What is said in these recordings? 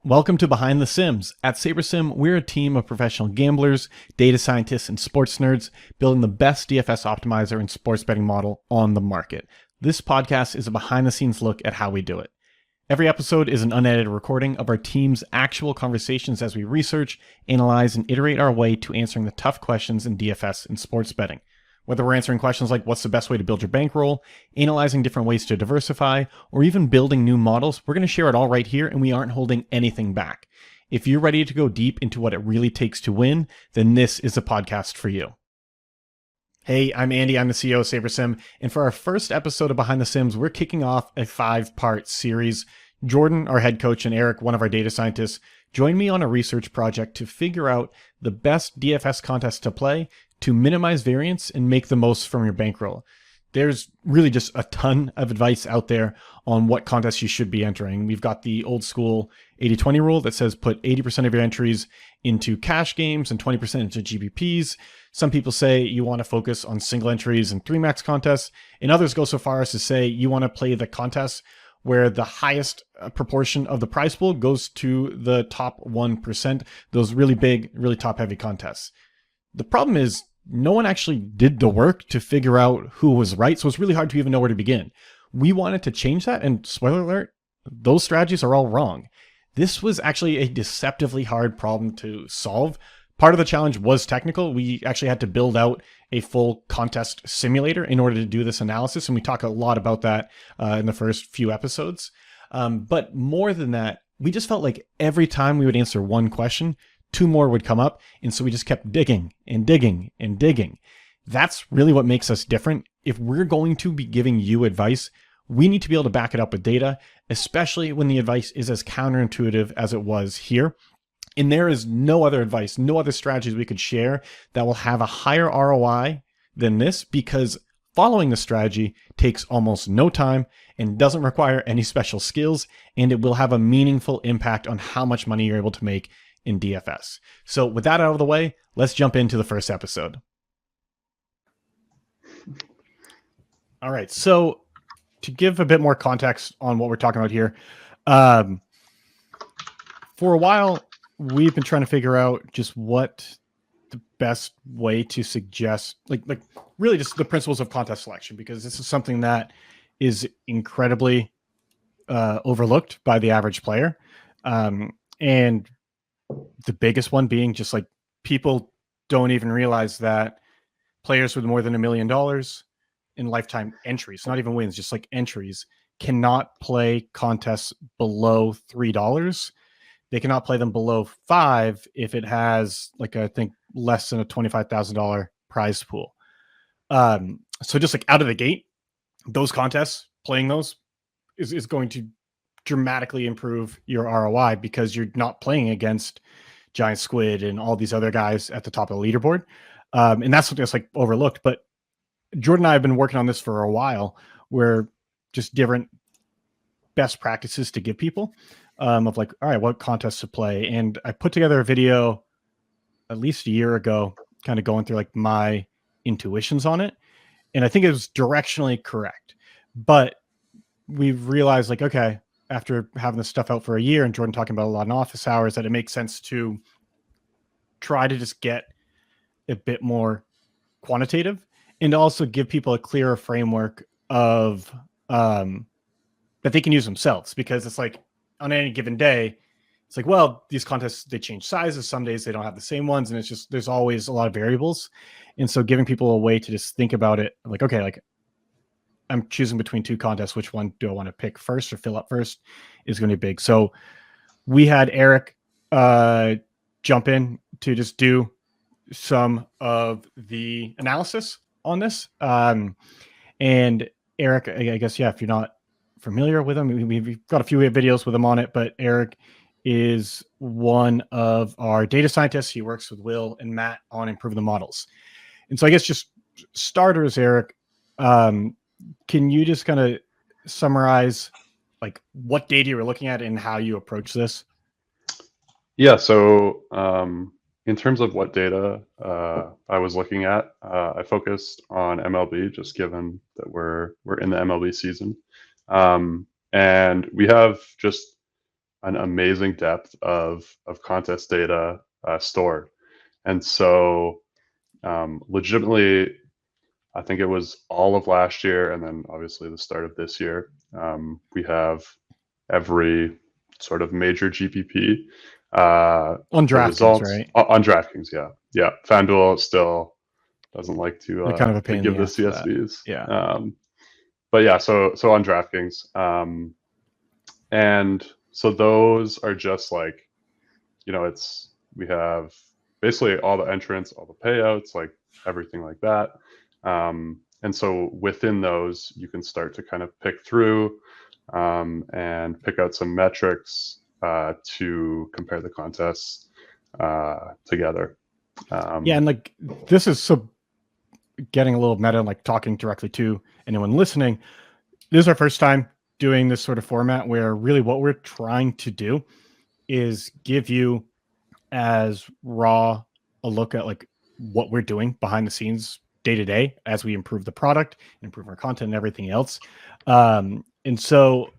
Welcome to Behind the Sims. At SaberSim, we're a team of professional gamblers, data scientists, and sports nerds building the best DFS optimizer and sports betting model on the market. This podcast is a behind-the-scenes look at how we do it. Every episode is an unedited recording of our team's actual conversations as we research, analyze, and iterate our way to answering the tough questions in DFS and sports betting. Whether we're answering questions like what's the best way to build your bankroll, analyzing different ways to diversify, or even building new models, we're going to share it all right here and we aren't holding anything back. If you're ready to go deep into what it really takes to win, then this is a podcast for you. Hey, I'm Andy, I'm the CEO of SaberSim, and for our first episode of Behind the Sims, we're kicking off a 5-part series. Jordan, our head coach, and Eric, one of our data scientists, joined me on a research project to figure out the best DFS contests to play to minimize variance and make the most from your bankroll. There's really just a ton of advice out there on what contests you should be entering. We've got the old school 80-20 rule that says put 80% of your entries into cash games and 20% into GPPs. Some people say you want to focus on single entries and 3-max contests, and others go so far as to say you want to play the contests where the highest proportion of the prize pool goes to the top 1%, those really big, really top-heavy contests. The problem is no one actually did the work to figure out who was right, so it's really hard to even know where to begin. We wanted to change that, and spoiler alert, those strategies are all wrong. This was actually a deceptively hard problem to solve. Part of the challenge was technical. We actually had to build out a full contest simulator in order to do this analysis, and we talk a lot about that in the first few episodes. But more than that, we just felt like every time we would answer one question, 2 more would come up, and so we just kept digging and digging and digging. That's really what makes us different. If we're going to be giving you advice, we need to be able to back it up with data, especially when the advice is as counterintuitive as it was here. And there is no other advice, no other strategies we could share that will have a higher ROI than this, because following the strategy takes almost no time and doesn't require any special skills, and it will have a meaningful impact on how much money you're able to make in DFS. So with that out of the way, let's jump into the first episode. All right, so to give a bit more context on what we're talking about here, for a while, we've been trying to figure out just what the best way to suggest, like really just the principles of contest selection, because this is something that is incredibly overlooked by the average player. And the biggest one being just like people don't even realize that players with more than $1 million in lifetime entries, not even wins, just like entries, cannot play contests below $3. They cannot play them below $5 if it has, like, I think less than a $25,000 prize pool. So just like out of the gate, those contests, playing those is going to dramatically improve your ROI, because you're not playing against Giant Squid and all these other guys at the top of the leaderboard. And that's something that's like overlooked. But Jordan and I have been working on this for a while, where just different best practices to give people of like, all right, what contests to play. And I put together a video at least a year ago, kind of going through like my intuitions on it. And I think it was directionally correct. But we've realized, like, okay, after having this stuff out for a year and Jordan talking about a lot in office hours, that it makes sense to try to just get a bit more quantitative and also give people a clearer framework of that they can use themselves. Because it's like on any given day, it's like, well, these contests, they change sizes. Some days they don't have the same ones. And it's just, there's always a lot of variables. And so giving people a way to just think about it, like, okay, like I'm choosing between 2 contests. Which one do I want to pick first or fill up first is going to be big. So we had Eric jump in to just do some of the analysis on this. And Eric, I guess, yeah, if you're not familiar with him, we've got a few videos with him on it, but Eric is one of our data scientists. He works with Will and Matt on improving the models. And so I guess just starters, Eric, can you just kind of summarize like what data you were looking at and how you approach this? Yeah, so in terms of what data I was looking at, I focused on MLB, just given that we're in the MLB season. And we have just an amazing depth of contest data stored. And so legitimately, I think it was all of last year and then obviously the start of this year, we have every sort of major GPP On the DraftKings, results right? on DraftKings. Yeah, FanDuel still doesn't like They're kind of a to pain in give the the ass for that. CSVs. Yeah. But yeah, so on DraftKings, and so those are just like, we have basically all the entrants, all the payouts, like everything like that. And so within those, you can start to kind of pick through and pick out some metrics to compare the contests together. Yeah, and like this is so getting a little meta, like talking directly to anyone listening. This is our first time doing this sort of format where really what we're trying to do is give you as raw a look at like what we're doing behind the scenes day to day as we improve the product, improve our content and everything else. And so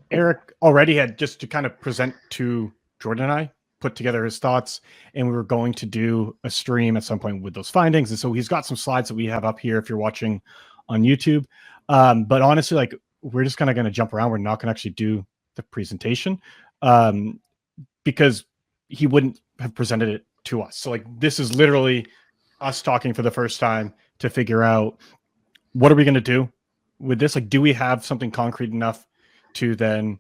Eric already had, just to kind of present to Jordan and I, put together his thoughts, and we were going to do a stream at some point with those findings. And so he's got some slides that we have up here if you're watching on YouTube. But honestly, like we're just kind of going to jump around. We're not going to actually do the presentation because he wouldn't have presented it to us. So like this is literally us talking for the first time to figure out what are we going to do with this? Like, do we have something concrete enough to then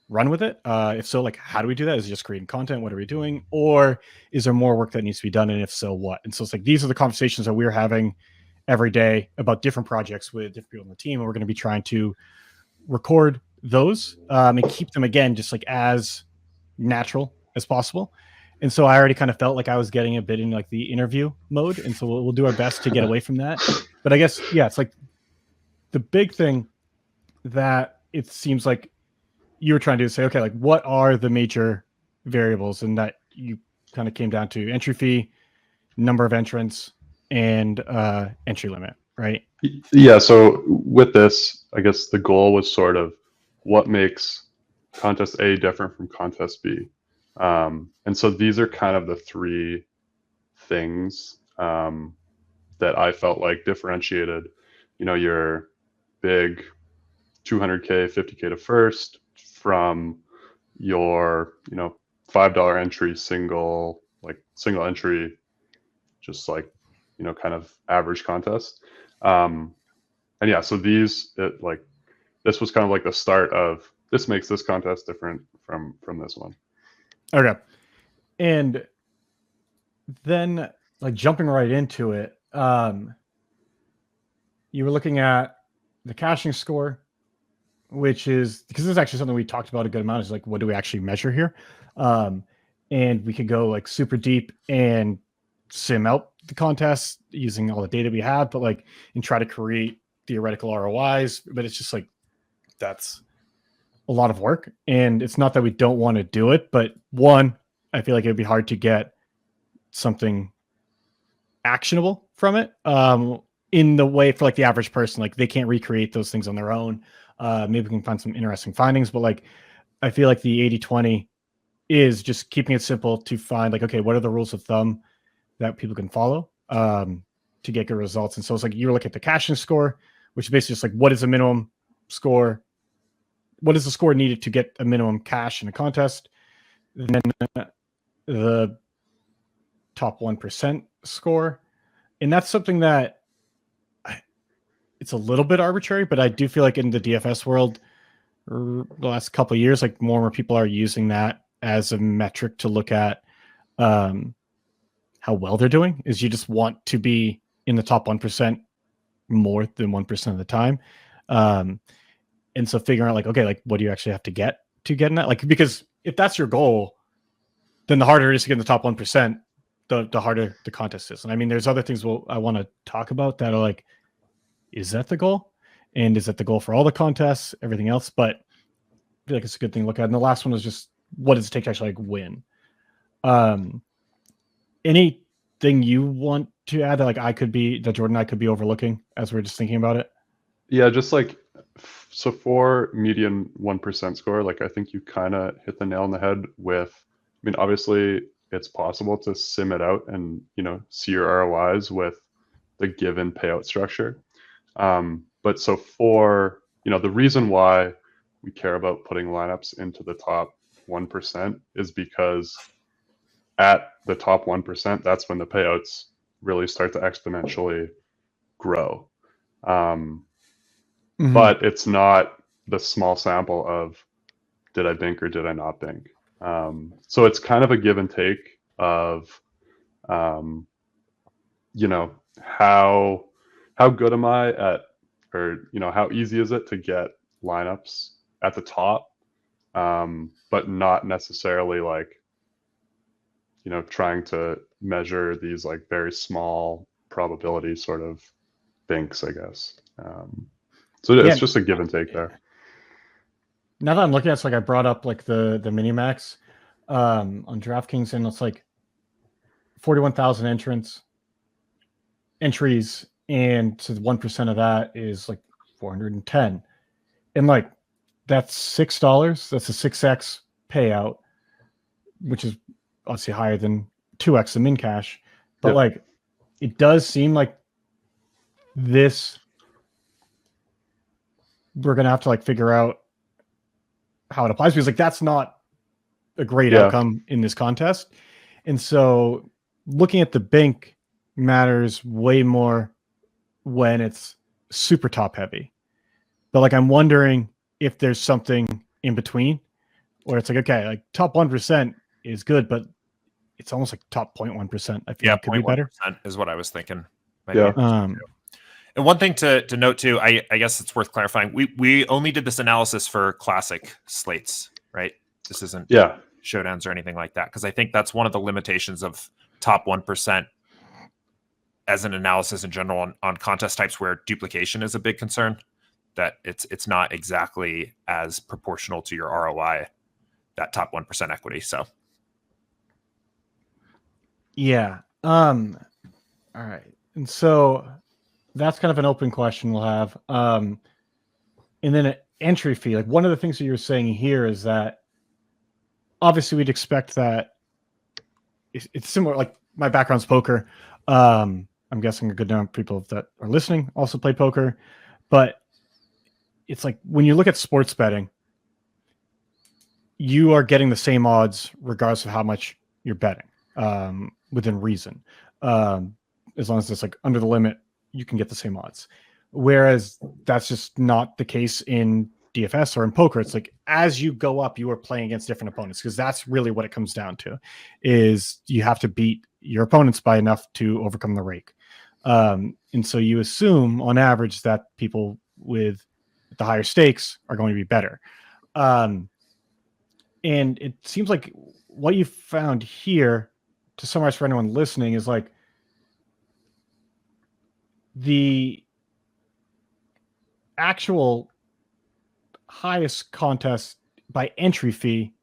run with it? If so, like, how do we do that? Is it just creating content? What are we doing? Or is there more work that needs to be done? And if so, what? And so it's like, these are the conversations that we're having every day about different projects with different people on the team. And we're going to be trying to record those and keep them, again, just like as natural as possible. And so I already kind of felt like I was getting a bit in like the interview mode. And so we'll do our best to get away from that. But I guess, yeah, it's like the big thing that it seems like you were trying to say, okay, like what are the major variables? And that you kind of came down to entry fee, number of entrants, and entry limit, right? Yeah, so with this, I guess the goal was sort of what makes contest A different from contest B. And so these are kind of the three things that I felt like differentiated, your big 200K, 50K to first from your, $5 entry single entry, just like, kind of average contest. And yeah, so this was kind of like the start of this makes this contest different from this one. Okay. And then like jumping right into it, you were looking at the caching score, which is because this is actually something we talked about a good amount, is like, what do we actually measure here? And we could go like super deep and sim out the contest using all the data we have, but like, and try to create theoretical ROIs. But it's just like, that's a lot of work. And it's not that we don't want to do it, but one, I feel like it'd be hard to get something actionable from it. In the way for like the average person, like they can't recreate those things on their own. Maybe we can find some interesting findings, but like, I feel like the 80-20 is just keeping it simple to find like, okay, what are the rules of thumb that people can follow to get good results? And so it's like, you look at the caching score, which is basically just like, what is a minimum score? What is the score needed to get a minimum cash in a contest? And then the top 1% score. And that's something that it's a little bit arbitrary, but I do feel like in the DFS world, the last couple of years, like more and more people are using that as a metric to look at how well they're doing. Is you just want to be in the top 1% more than 1% of the time. And so figuring out like, okay, like what do you actually have to get in that? Like, because if that's your goal, then the harder it is to get in the top 1%, the harder the contest is. And I mean, there's other things I want to talk about that are like, is that the goal? And is that the goal for all the contests, everything else? But I feel like it's a good thing to look at. And the last one was just, what does it take to actually like win? Anything you want to add that like that Jordan and I could be overlooking as we're just thinking about it? Yeah, just like so for median 1% score, like I think you kind of hit the nail on the head with, I mean, obviously it's possible to sim it out and, see your ROIs with the given payout structure. But so for, the reason why we care about putting lineups into the top 1% is because at the top 1%, that's when the payouts really start to exponentially grow. But it's not the small sample of did I bink or did I not bink. So it's kind of a give and take of, how good am I at, or how easy is it to get lineups at the top, but not necessarily like trying to measure these like very small probability sort of binks, I guess. So it's just a give and take there. Now that I'm looking at it, like I brought up like the Minimax on DraftKings, and it's like 41,000 entries, and to 1% of that is like 410, and like that's $6. That's a 6x payout, which is obviously higher than 2x the min cash. But like, it does seem like this, we're gonna have to like figure out how it applies, because like that's not a great outcome in this contest. And so looking at the bink matters way more when it's super top heavy. But like, I'm wondering if there's something in between where it's like, okay, like top 1% is good, but it's almost like top 0.1%. I feel like could be better. Is what I was thinking. And one thing to note too, I guess it's worth clarifying. We only did this analysis for classic slates, right? This isn't showdowns or anything like that, because I think that's one of the limitations of top 1% as an analysis in general on contest types where duplication is a big concern. That it's not exactly as proportional to your ROI, that top 1% equity. So yeah. All right. And so that's kind of an open question we'll have. And then an entry fee. Like, one of the things that you're saying here is that obviously we'd expect that it's similar. Like, my background's poker. I'm guessing a good number of people that are listening also play poker, but it's like when you look at sports betting, you are getting the same odds regardless of how much you're betting, within reason. As long as it's like under the limit, you can get the same odds. Whereas that's just not the case in DFS or in poker. It's like, as you go up, you are playing against different opponents, because that's really what it comes down to, is you have to beat your opponents by enough to overcome the rake. And so you assume on average that people with the higher stakes are going to be better. And it seems like what you found here, to summarize for anyone listening, is like the actual highest contests by entry fee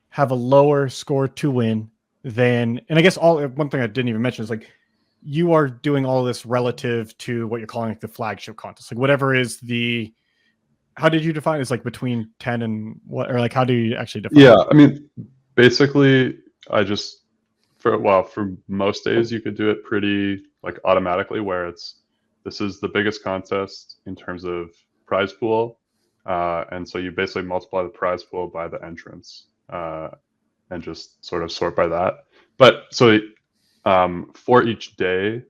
have a lower score to win than, and I guess one thing I didn't even mention is like, you are doing all this relative to what you're calling like the flagship contest, like whatever is the, how did you define it? It's like between 10 and what, or like, how do you actually define it? I mean, basically I just, for most days you could do it pretty like automatically, where this is the biggest contest in terms of prize pool. And so you basically multiply the prize pool by the entrance, and just sort of sort by that. But so for each day,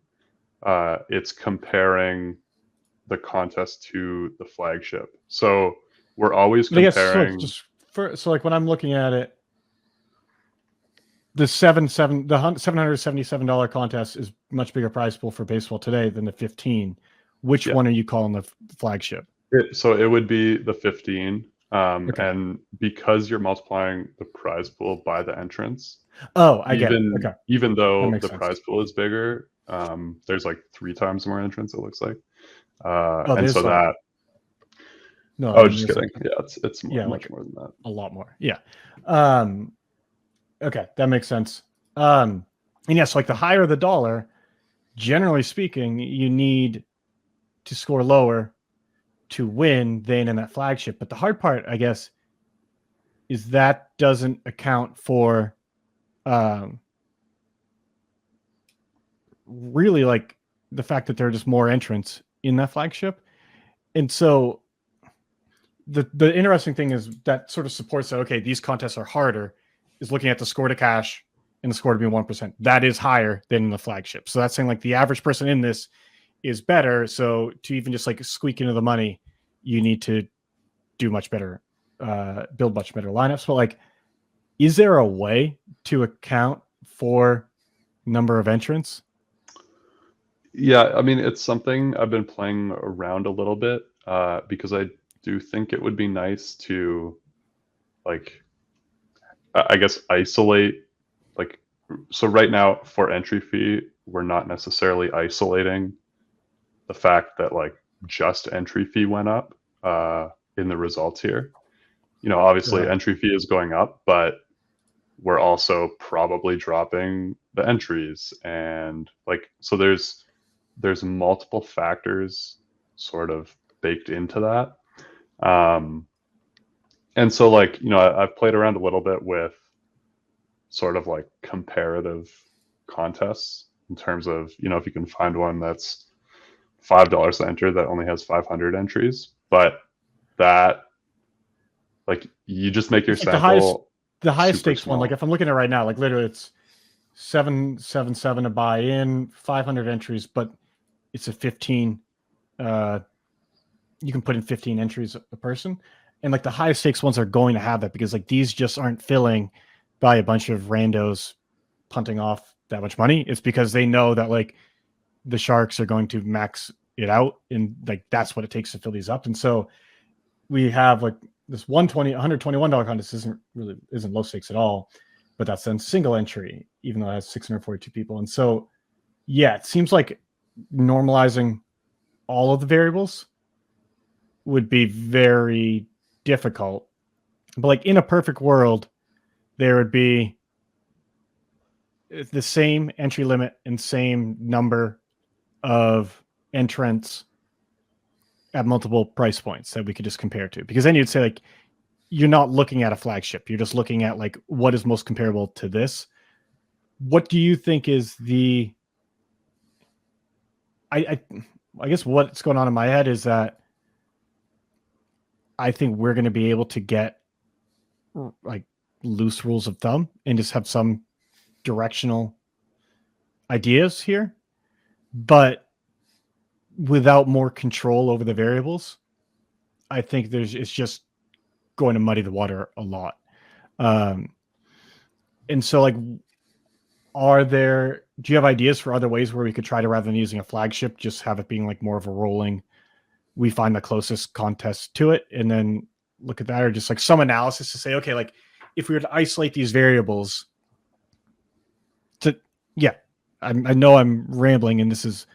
it's comparing the contest to the flagship. So we're always comparing. So like when I'm looking at it, the $777 contest is much bigger prize pool for baseball today than the 15. Which one are you calling the flagship? So it would be the 15. And because you're multiplying the prize pool by the entrance. Oh, I get it. Okay. Even though the prize pool is bigger, there's like 3 times more entrants, it looks like. And so that. No, I was just kidding. Yeah, it's much more than that. A lot more. Yeah. Okay, that makes sense. And yes, like the higher the dollar, generally speaking, you need to score lower to win than in that flagship. But the hard part, I guess, is that doesn't account for really like the fact that there are just more entrants in that flagship. And so the interesting thing is that sort of supports that, okay, these contests are harder, is looking at the score to cash and the score to be 1%. That is higher than in the flagship. So that's saying like the average person in this is better. So to even just like squeak into the money, you need to do much better, build much better lineups. But like, is there a way to account for number of entrants? Yeah, I mean, it's something I've been playing around a little bit because I do think it would be nice to, like, I guess, isolate, like, so right now for entry fee, we're not necessarily isolating the fact that like just entry fee went up in the results here. You know, obviously entry fee is going up, but we're also probably dropping the entries, and like, so there's multiple factors sort of baked into that. And so like, you know, I've played around a little bit with sort of like comparative contests in terms of, you know, if you can find one that's $5 to enter that only has 500 entries, but that, like, you just make your it's like sample the highest stakes small. one. Like if I'm looking at it right now, like literally it's 777 to buy in, 500 entries, but it's a 15. You can put in 15 entries a person, and like the highest stakes ones are going to have that because like these just aren't filling by a bunch of randos punting off that much money. It's because they know that like the sharks are going to max it out, and like that's what it takes to fill these up. And so we have like this $121 contest isn't low stakes at all, but that's then single entry, even though it has 642 people. And so, yeah, it seems like normalizing all of the variables would be very difficult. But like in a perfect world, there would be the same entry limit and same number of entrants at multiple price points that we could just compare to, because then you'd say like you're not looking at a flagship, you're just looking at like what is most comparable to this. What do you think is the I guess what's going on in my head is that I think we're going to be able to get like loose rules of thumb and just have some directional ideas here, but without more control over the variables, I think it's just going to muddy the water a lot. And so like, do you have ideas for other ways where we could try to, rather than using a flagship, just have it being like more of a rolling, we find the closest contest to it and then look at that, or just like some analysis to say, okay, like if we were to isolate these variables I know I'm rambling, and this is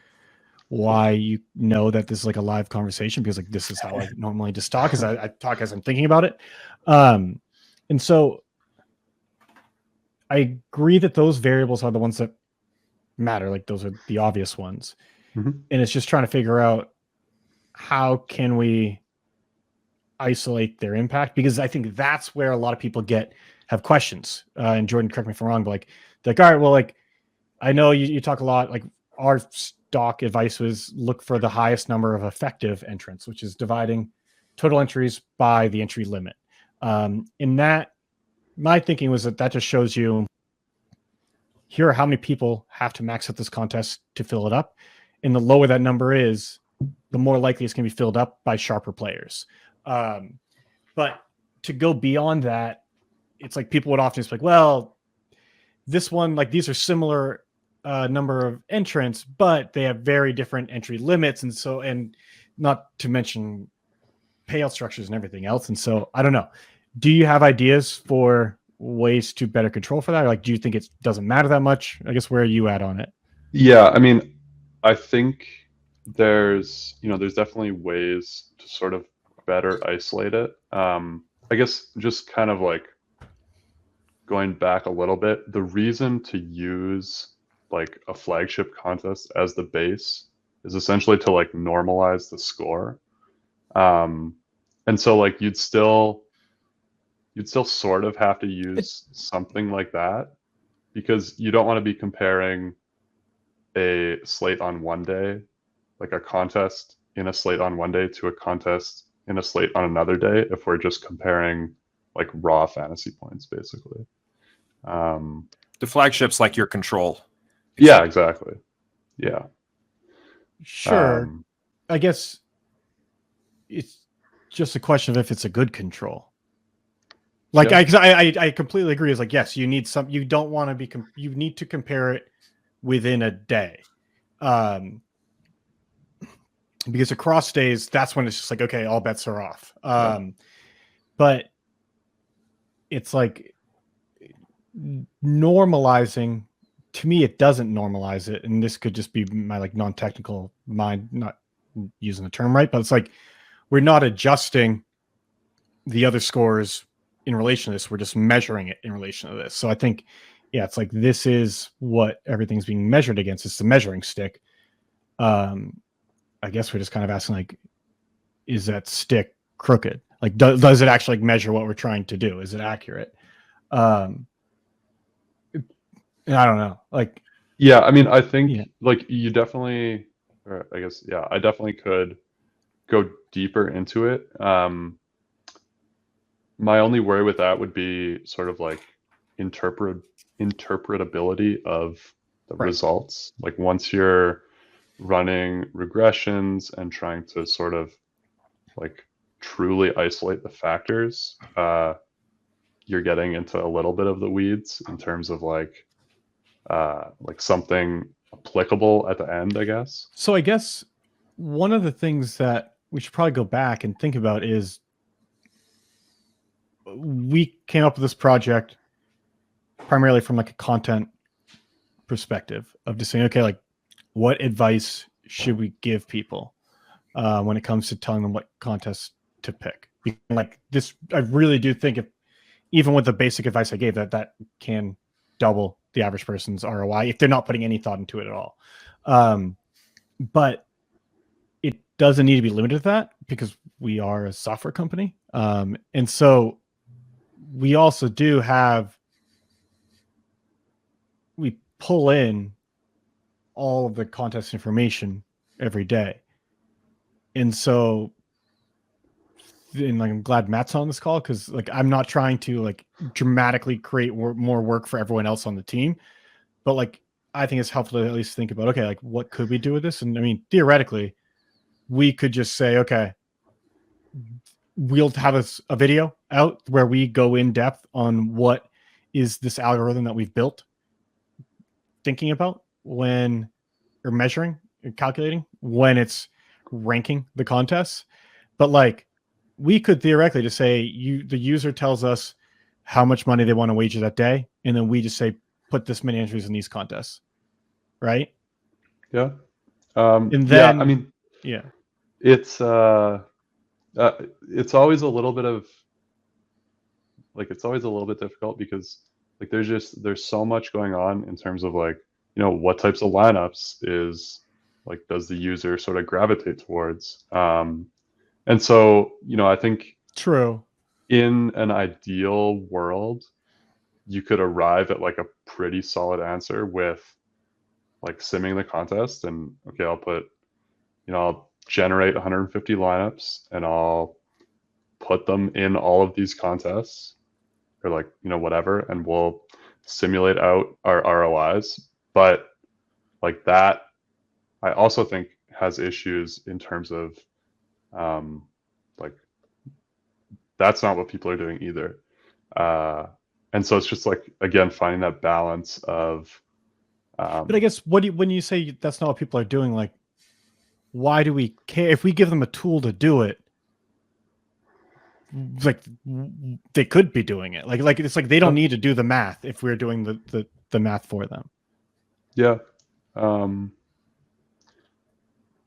why you know that this is like a live conversation, because like this is how I normally just talk, because I talk as I'm thinking about it. And so I agree that those variables are the ones that matter. Like those are the obvious ones. Mm-hmm. And it's just trying to figure out how can we isolate their impact, because I think that's where a lot of people have questions. And Jordan, correct me if I'm wrong, but like, all right, well, like, I know you talk a lot, like our stock advice was look for the highest number of effective entrants, which is dividing total entries by the entry limit. In that, my thinking was that just shows you here are how many people have to max out this contest to fill it up. And the lower that number is, the more likely it's going to be filled up by sharper players. But to go beyond that, it's like people would often just be like, well, this one, like these are similar number of entrants, but they have very different entry limits. And so, and not to mention payout structures and everything else. And so I don't know. Do you have ideas for ways to better control for that? Or like, do you think it doesn't matter that much? I guess where are you at on it? Yeah, I mean, I think there's definitely ways to sort of better isolate it. I guess just kind of like going back a little bit, the reason to use like a flagship contest as the base is essentially to like normalize the score. And so like you'd still sort of have to use something like that, because you don't want to be comparing a slate on one day, like a contest in a slate on one day, to a contest in a slate on another day, if we're just comparing like raw fantasy points, basically. The flagship's like your control. Yeah, exactly. Yeah. Sure. I guess it's just a question of if it's a good control. Like, yeah. I completely agree. It's like, yes, you need some, you don't want to be, you need to compare it within a day. Because across days, that's when it's just like, okay, all bets are off. But it's like normalizing, to me, it doesn't normalize it. And this could just be my like non-technical mind, not using the term right, but it's like, we're not adjusting the other scores in relation to this. We're just measuring it in relation to this. So I think, yeah, it's like, this is what everything's being measured against. It's the measuring stick. I guess we're just kind of asking, like, is that stick crooked? Like, does it actually like measure what we're trying to do? Is it accurate? And I don't know. Like, yeah, I mean, I think like you definitely, or I guess, yeah, I definitely could go deeper into it. My only worry with that would be sort of like interpretability of the results. Like once you're running regressions and trying to sort of like truly isolate the factors, you're getting into a little bit of the weeds in terms of like something applicable at the end, I guess. So I guess one of the things that we should probably go back and think about is, we came up with this project primarily from like a content perspective of just saying, okay, like, what advice should we give people when it comes to telling them what contests to pick? Like this, I really do think, if even with the basic advice I gave, that can double the average person's ROI if they're not putting any thought into it at all. But it doesn't need to be limited to that, because we are a software company. And so we also do have, we pull in all of the contest information every day. And so, and like, I'm glad Matt's on this call, because like, I'm not trying to like dramatically create more work for everyone else on the team, but like, I think it's helpful to at least think about, okay, like, what could we do with this? And I mean, theoretically, we could just say, okay, we'll have a video out where we go in depth on what is this algorithm that we've built thinking about when, or measuring and calculating when it's ranking the contests. But like, we could theoretically just say, the user tells us how much money they want to wager that day, and then we just say, put this many entries in these contests, right? Yeah. And then, I mean, yeah, it's always a little bit of like, it's always a little bit difficult, because like there's so much going on in terms of like, you know, what types of lineups is like, does the user sort of gravitate towards? And so, you know, I think true, in an ideal world, you could arrive at like a pretty solid answer with like simming the contest, and okay, I'll generate 150 lineups and I'll put them in all of these contests, or like, you know, whatever, and we'll simulate out our ROIs. But like that, I also think has issues in terms of like, that's not what people are doing either. And so it's just like, again, finding that balance of but I guess when you say that's not what people are doing, like, why do we care if we give them a tool to do it? Like, they could be doing it. Like it's like, they don't need to do the math if we're doing the math for them. Yeah.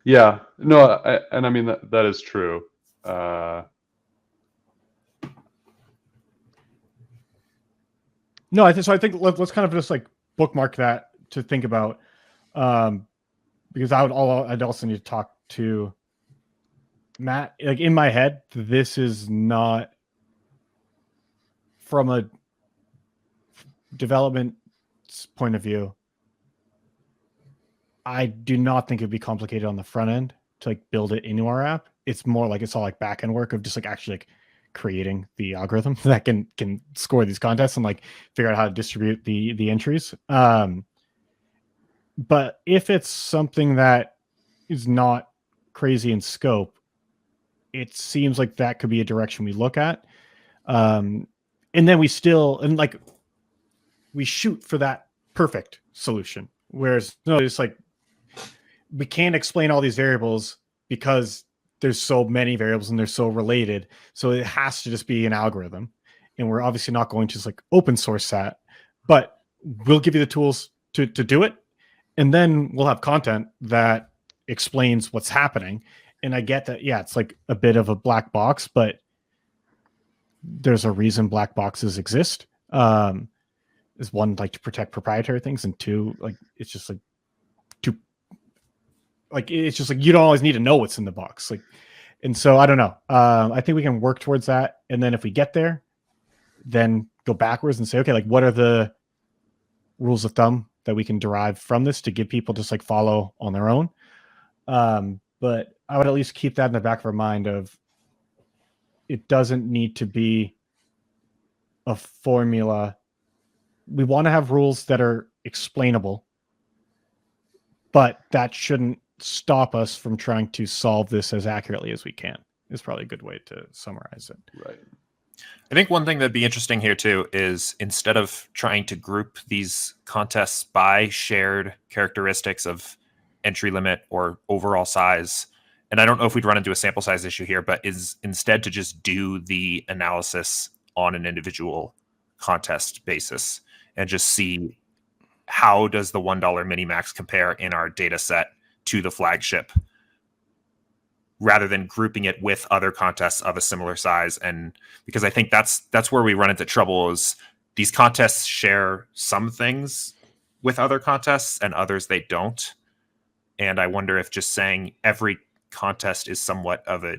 Yeah. No, I mean, that is true. No, I think let's kind of just like bookmark that to think about, because I'd also need to talk to Matt, like in my head, this is not from a development point of view. I do not think it'd be complicated on the front end to like build it into our app. It's more like it's all like back end work of just like actually like creating the algorithm that can score these contests and like figure out how to distribute the entries. But if it's something that is not crazy in scope, it seems like that could be a direction we look at. And then we shoot for that perfect solution. Whereas no, it's like we can't explain all these variables because there's so many variables and they're so related. So it has to just be an algorithm. And we're obviously not going to just like open source that, but we'll give you the tools to do it. And then we'll have content that explains what's happening. And I get that, yeah, it's like a bit of a black box, but there's a reason black boxes exist. Is one, like to protect proprietary things, and two, like it's just like it's just like you don't always need to know what's in the box. Like, and so I don't know. I think we can work towards that. And then if we get there, then go backwards and say, okay, like what are the rules of thumb that we can derive from this to give people just like follow on their own. But I would at least keep that in the back of our mind of it doesn't need to be a formula. We want to have rules that are explainable, but that shouldn't stop us from trying to solve this as accurately as we can. Is probably a good way to summarize it. Right. I think one thing that'd be interesting here too is instead of trying to group these contests by shared characteristics of entry limit or overall size, and I don't know if we'd run into a sample size issue here, but is instead to just do the analysis on an individual contest basis and just see how does the $1 minimax compare in our data set to the flagship, rather than grouping it with other contests of a similar size. And because I think that's where we run into trouble, is these contests share some things with other contests and others they don't. And I wonder if just saying every contest is somewhat of a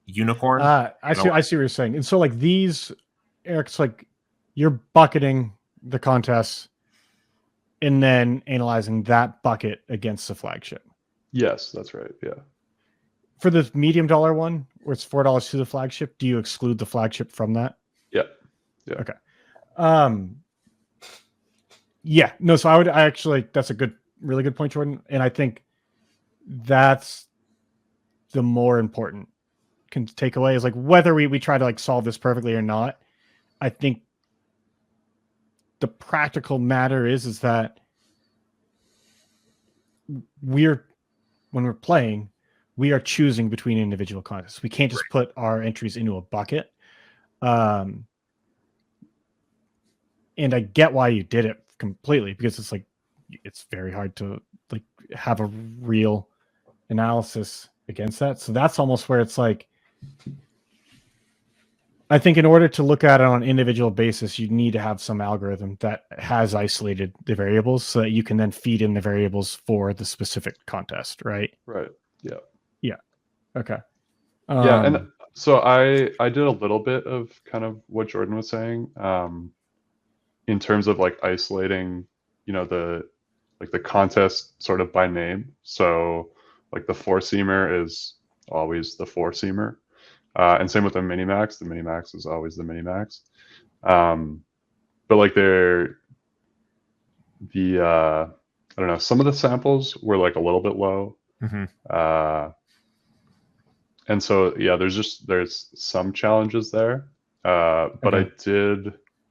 unicorn. I see what you're saying. And so like these, Eric's like you're bucketing the contests and then analyzing that bucket against the flagship. Yes, that's right. Yeah. For the medium dollar one, where it's $4 to the flagship, do you exclude the flagship from that? Yeah. Yeah. Okay. Yeah. No, so I actually, that's a really good point, Jordan. And I think that's the more important takeaway is like whether we try to like solve this perfectly or not. I think the practical matter is that when we're playing, we are choosing between individual contests. We can't just put our entries into a bucket. And I get why you did it completely, because it's like, it's very hard to like have a real analysis against that. So that's almost where it's like, I think in order to look at it on an individual basis, you need to have some algorithm that has isolated the variables so that you can then feed in the variables for the specific contest, right? Right. Yeah. Yeah. Okay. Yeah, and so I did a little bit of kind of what Jordan was saying, in terms of like isolating, the contest sort of by name. So like the four seamer is always the four seamer. And same with the minimax is always the minimax. But like I don't know, some of the samples were like a little bit low. Mm-hmm. And so, yeah, there's some challenges there. But Okay.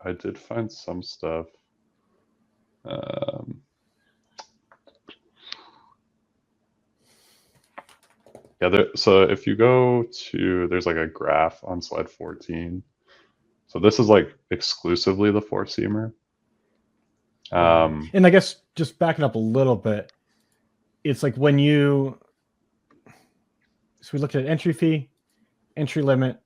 I did find some stuff. Yeah, so if you go there's like a graph on slide 14. So this is like exclusively the four seamer. And I guess just backing up a little bit, it's like so we looked at entry fee, entry limit,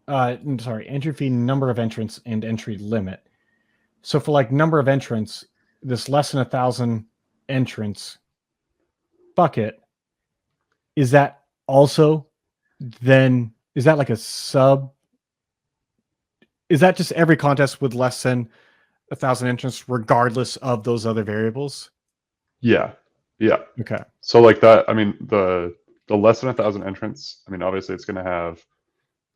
entry fee, number of entrants, and entry limit. So for like number of entrants, this less than 1,000 entrants bucket, is that also then is that like a sub? Is that just every contest with less than 1,000 entrants, regardless of those other variables? Yeah. Okay. So like that, I mean, the less than 1,000 entrants, I mean, obviously it's going to have,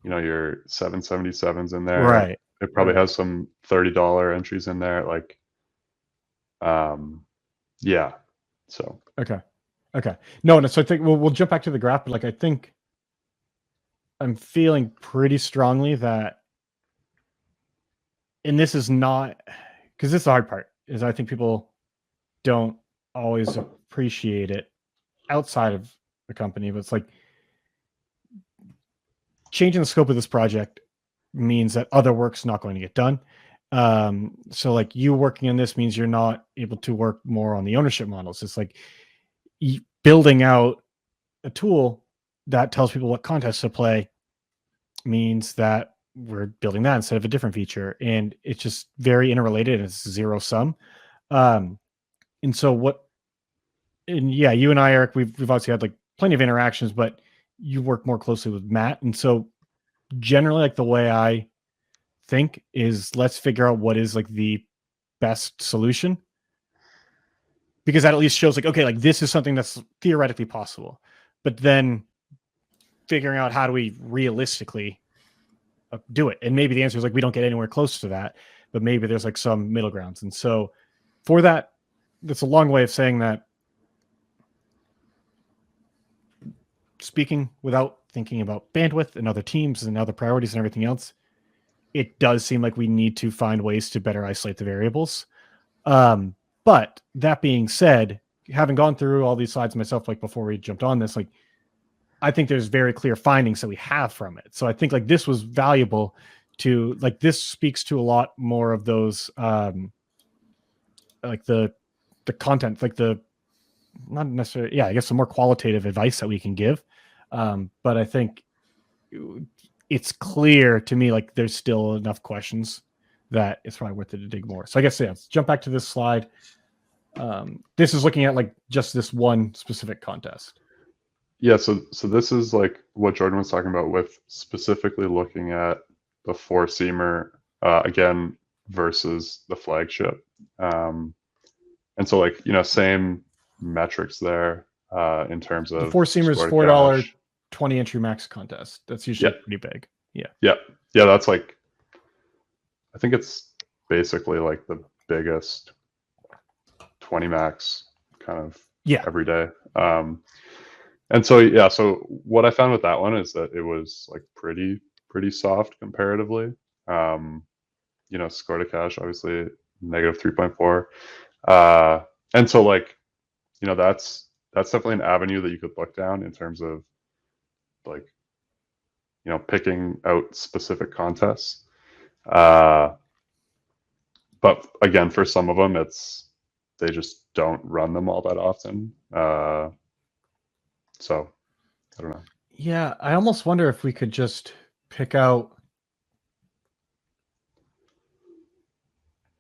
your 777s in there. Right. It probably Right. has some $30 entries in there. Like, yeah. So. Okay. No. So I think we'll jump back to the graph, but like I think I'm feeling pretty strongly that, and this is not, because this is the hard part, is I think people don't always appreciate it outside of the company, but it's like changing the scope of this project means that other work's not going to get done. So like you working on this means you're not able to work more on the ownership models. It's like building out a tool that tells people what contests to play means that we're building that instead of a different feature. And it's just very interrelated and it's zero sum. And so yeah, you and I, Eric, we've obviously had like plenty of interactions, but you work more closely with Matt. And so generally like the way I think is let's figure out what is like the best solution, because that at least shows like, okay, like this is something that's theoretically possible, but then figuring out how do we realistically do it. And maybe the answer is like, we don't get anywhere close to that, but maybe there's like some middle grounds. And so for that, that's a long way of saying that, speaking without thinking about bandwidth and other teams and other priorities and everything else, it does seem like we need to find ways to better isolate the variables. But that being said, having gone through all these slides myself, like before we jumped on this, like I think there's very clear findings that we have from it. So I think like this was valuable to like, this speaks to a lot more of those, like the content, like the, not necessarily, yeah, I guess the more qualitative advice that we can give. But I think it's clear to me, like there's still enough questions that it's probably worth it to dig more. So I guess, yeah, let's jump back to this slide. This is looking at like just this one specific contest. Yeah, so this is like what Jordan was talking about with specifically looking at the four-seamer again versus the flagship. And so like, same metrics there in terms of the four-seamer is $4 20 entry max contest. That's usually pretty big. Yeah, that's like, I think it's basically like the biggest 20 max kind of every day. And so, yeah, so what I found with that one is that it was like pretty soft comparatively. Score to cash, obviously negative 3.4. And so like, that's definitely an avenue that you could look down in terms of like, picking out specific contests. But again, for some of them, they just don't run them all that often. So I don't know. Yeah, I almost wonder if we could just pick out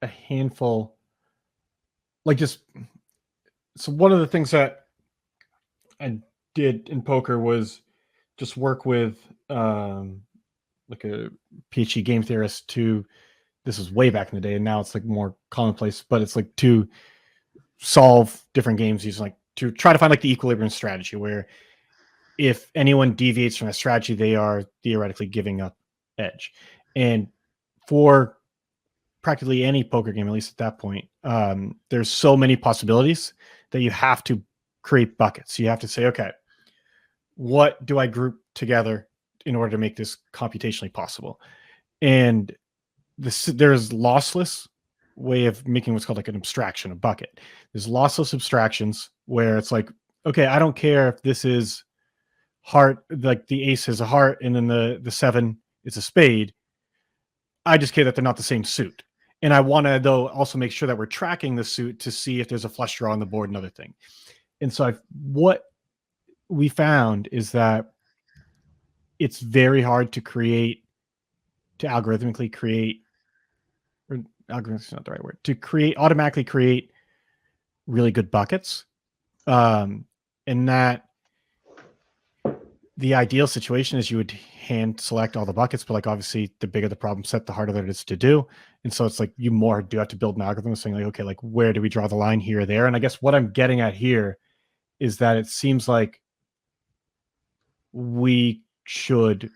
a handful, like just, so one of the things that I did in poker was just work with like a PhD game theorist to, this was way back in the day and now it's like more commonplace, but it's like to solve different games using like to try to find like the equilibrium strategy where if anyone deviates from a strategy, they are theoretically giving up edge. And for practically any poker game, at least at that point, there's so many possibilities that you have to create buckets. You have to say, okay, what do I group together in order to make this computationally possible? And there's lossless way of making what's called like an abstraction, a bucket. There's lossless abstractions where it's like, okay, I don't care if this is heart, like the ace is a heart and then the seven is a spade. I just care that they're not the same suit. And I want to, though, also make sure that we're tracking the suit to see if there's a flush draw on the board and other thing. And so what we found is that it's very hard to algorithmically create, or algorithmically is not the right word, to automatically create really good buckets. And that the ideal situation is you would hand select all the buckets, but like obviously the bigger the problem set, the harder it is to do. And so it's like you more do have to build an algorithm saying like, okay, like where do we draw the line here or there? And I guess what I'm getting at here is that it seems like we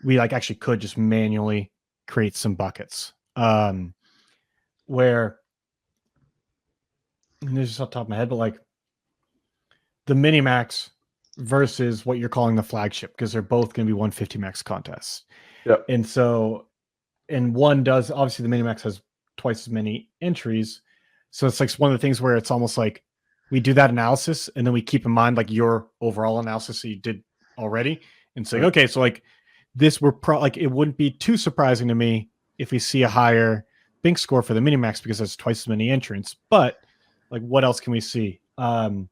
like actually could just manually create some buckets. Where and this is off the top of my head, but like the mini max versus what you're calling the flagship, because they're both going to be 150 max contests. Yep. And so, and one does, obviously the mini max has twice as many entries. So it's like one of the things where it's almost like we do that analysis and then we keep in mind like your overall analysis that you did already. And say, okay, so like this, like it wouldn't be too surprising to me if we see a higher Bink score for the mini max because there's twice as many entrants. But like, what else can we see? And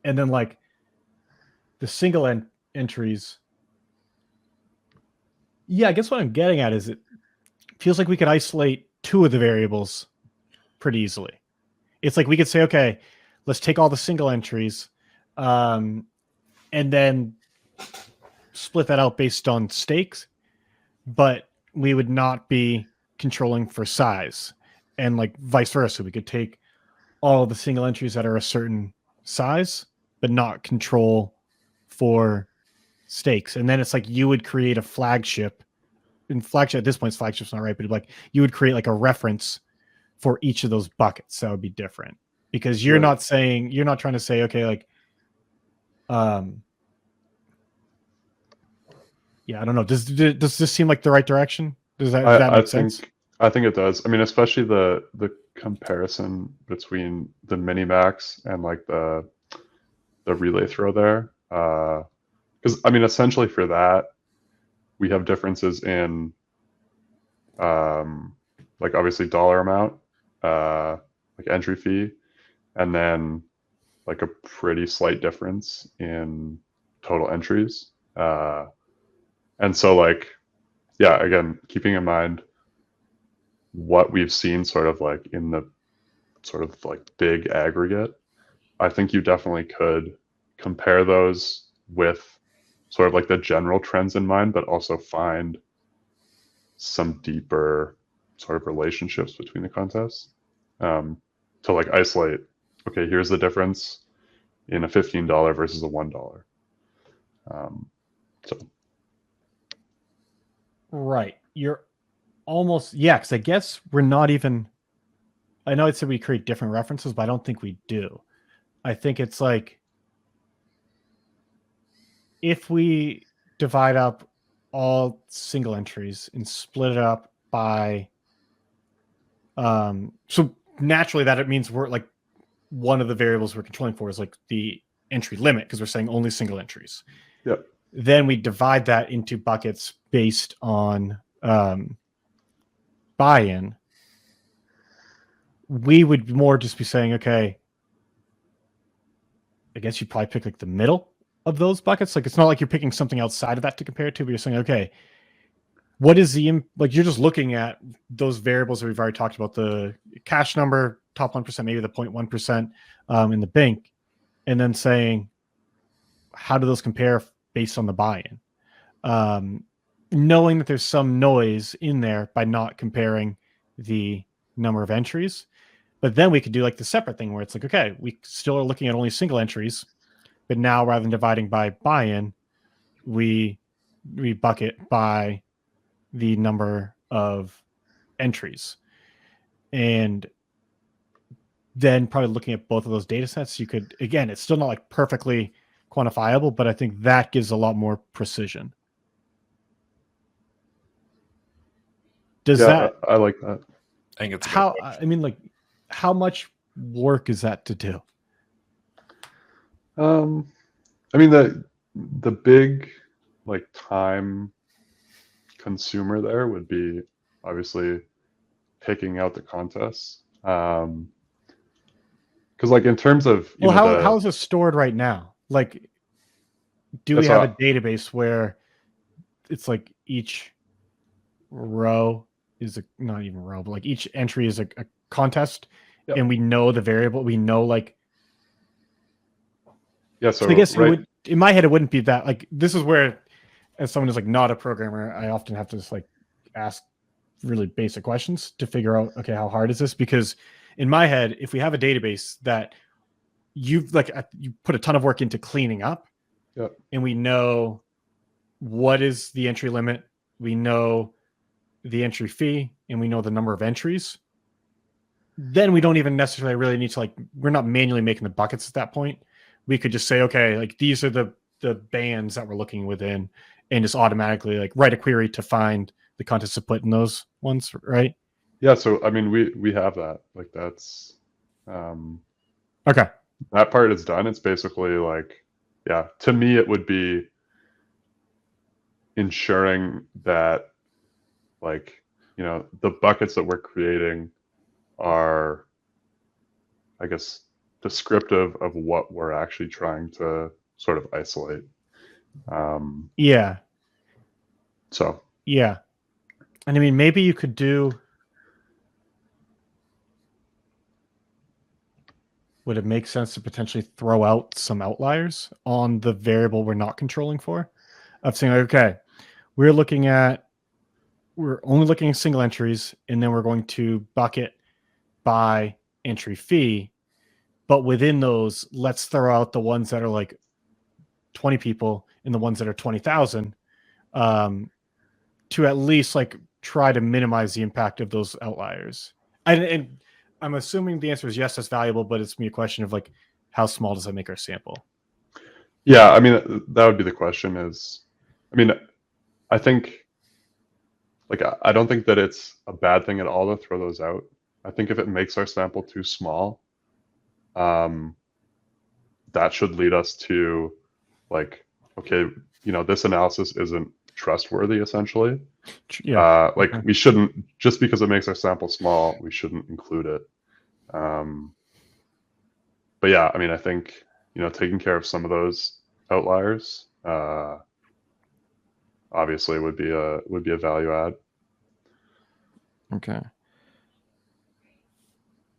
then like, the single entries. Yeah, I guess what I'm getting at is it feels like we could isolate two of the variables pretty easily. It's like we could say, okay, let's take all the single entries and then split that out based on stakes, but we would not be controlling for size. And like vice versa, we could take all the single entries that are a certain size, but not control for stakes. And then it's like you would create a flagship. And flagship at this point, flagship's not right, but like you would create like a reference for each of those buckets. That would be different because you're not trying to say, okay, like, yeah, I don't know. Does this seem like the right direction? Does that make sense? I think it does. I mean, especially the comparison between the mini max and like the relay throw there. Because I mean, essentially for that, we have differences in like obviously dollar amount, like entry fee, and then like a pretty slight difference in total entries. And so like, yeah, again, keeping in mind what we've seen sort of like in the sort of like big aggregate, I think you definitely could compare those with sort of like the general trends in mind, but also find some deeper sort of relationships between the contests to like isolate, okay, here's the difference in a $15 versus a $1. So. Right. You're almost, yeah, because I guess we're not even, I know it said we create different references, but I don't think we do. I think it's like, if we divide up all single entries and split it up by, so naturally that it means we're like, one of the variables we're controlling for is like the entry limit, because we're saying only single entries. Yep. Then we divide that into buckets based on buy-in. We would more just be saying, okay, I guess you'd probably pick like the middle of those buckets. Like, it's not like you're picking something outside of that to compare it to, but you're saying, okay, what is the, like, you're just looking at those variables that we've already talked about, the cash number, top 1%, maybe the 0.1% in the bank, and then saying, how do those compare based on the buy-in? Knowing that there's some noise in there by not comparing the number of entries. But then we could do like the separate thing where it's like, okay, we still are looking at only single entries, but now rather than dividing by buy-in, we bucket by the number of entries. And then probably looking at both of those data sets, you could, again, it's still not like perfectly quantifiable, but I think that gives a lot more precision. Does that? I like that. I think it's how, I mean, like, how much work is that to do? I mean, the big like time consumer there would be obviously picking out the contests. Because like in terms of how is it stored right now? Like, do we have a database where it's like each row is not even row, but like each entry is a contest, yep. And we know the variable, we know like, yeah. So I guess in my head, it wouldn't be that, like, this is where as someone who's like not a programmer, I often have to just like ask really basic questions to figure out, okay, how hard is this? Because in my head, if we have a database that you put a ton of work into cleaning up, yep. and we know what is the entry limit, we know the entry fee, and we know the number of entries, then we don't even necessarily really need to we're not manually making the buckets at that point. We could just say, okay, like these are the bands that we're looking within, and just automatically like write a query to find the contents to put in those ones, right? Yeah. So I mean, we have that. Like that's okay. That part is done. It's basically like, yeah. To me, it would be ensuring that, like, the buckets that we're creating are, I guess, descriptive of what we're actually trying to sort of isolate. Yeah. So. Yeah. And I mean, maybe you could do. Would it make sense to potentially throw out some outliers on the variable we're not controlling for? Of saying, okay, we're only looking at single entries, and then we're going to bucket by entry fee. But within those, let's throw out the ones that are like 20 people and the ones that are 20,000 to at least like try to minimize the impact of those outliers. And I'm assuming the answer is yes, that's valuable, but it's me a question of like, how small does that make our sample? Yeah, I mean, that would be the question is, I mean, I think, like, I don't think that it's a bad thing at all to throw those out. I think if it makes our sample too small, that should lead us to like, okay, this analysis isn't trustworthy, essentially. Yeah. We shouldn't, just because it makes our sample small, we shouldn't include it. But yeah, I mean, I think, taking care of some of those outliers, obviously would be a value add. Okay.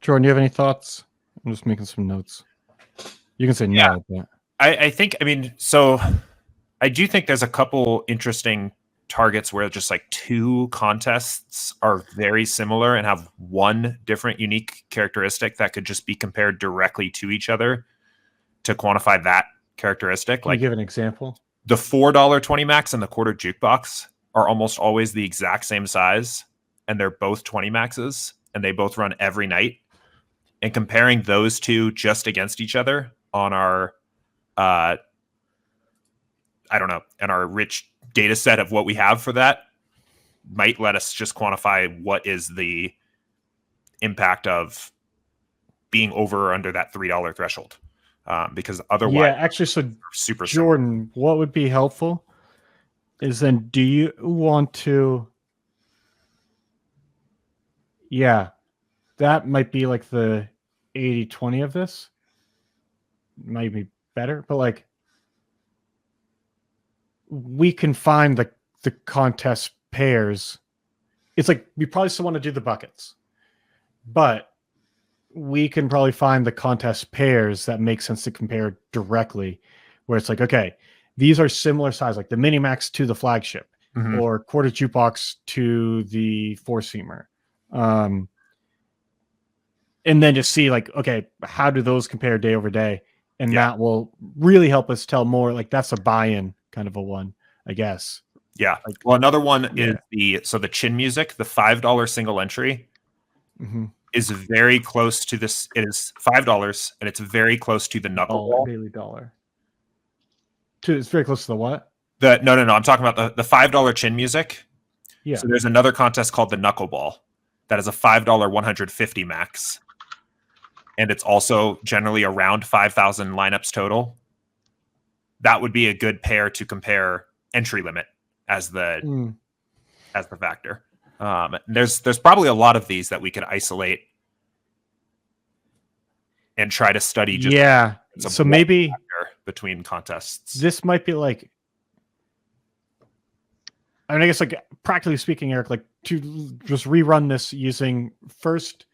Jordan, do you have any thoughts? I'm just making some notes. You can say no. But... I think, I mean, so I do think there's a couple interesting targets where just like two contests are very similar and have one different unique characteristic that could just be compared directly to each other to quantify that characteristic. Can you give an example? The $4 20 max and the quarter jukebox are almost always the exact same size, and they're both 20 maxes, and they both run every night. And comparing those two just against each other on our and our rich data set of what we have for that might let us just quantify what is the impact of being over or under that $3 threshold. Because otherwise, actually, so super Jordan, simple. What would be helpful is then, do you want to? Yeah, that might be like the 80-20 of this. Might be better, but like, we can find the contest pairs. It's like we probably still want to do the buckets, but we can probably find the contest pairs that make sense to compare directly, where it's like, okay, these are similar size, like the Minimax to the flagship, or quarter jukebox to the four-seamer. And then just see like, okay, how do those compare day over day? And that will really help us tell more, like that's a buy-in kind of a one, I guess. Yeah. Like, well, another one is the Chin Music, the $5 single entry is very close to this. It is $5 and it's very close to the knuckleball. Daily dollar. It's very close to the what? No. I'm talking about the $5 Chin Music. Yeah. So there's another contest called the Knuckleball that is a $5 150 max. And it's also generally around 5,000 lineups total. That would be a good pair to compare entry limit as the factor. There's probably a lot of these that we could isolate and try to study. Just so maybe between contests, this might be like, I mean, I guess like practically speaking, Eric, like to just rerun this using first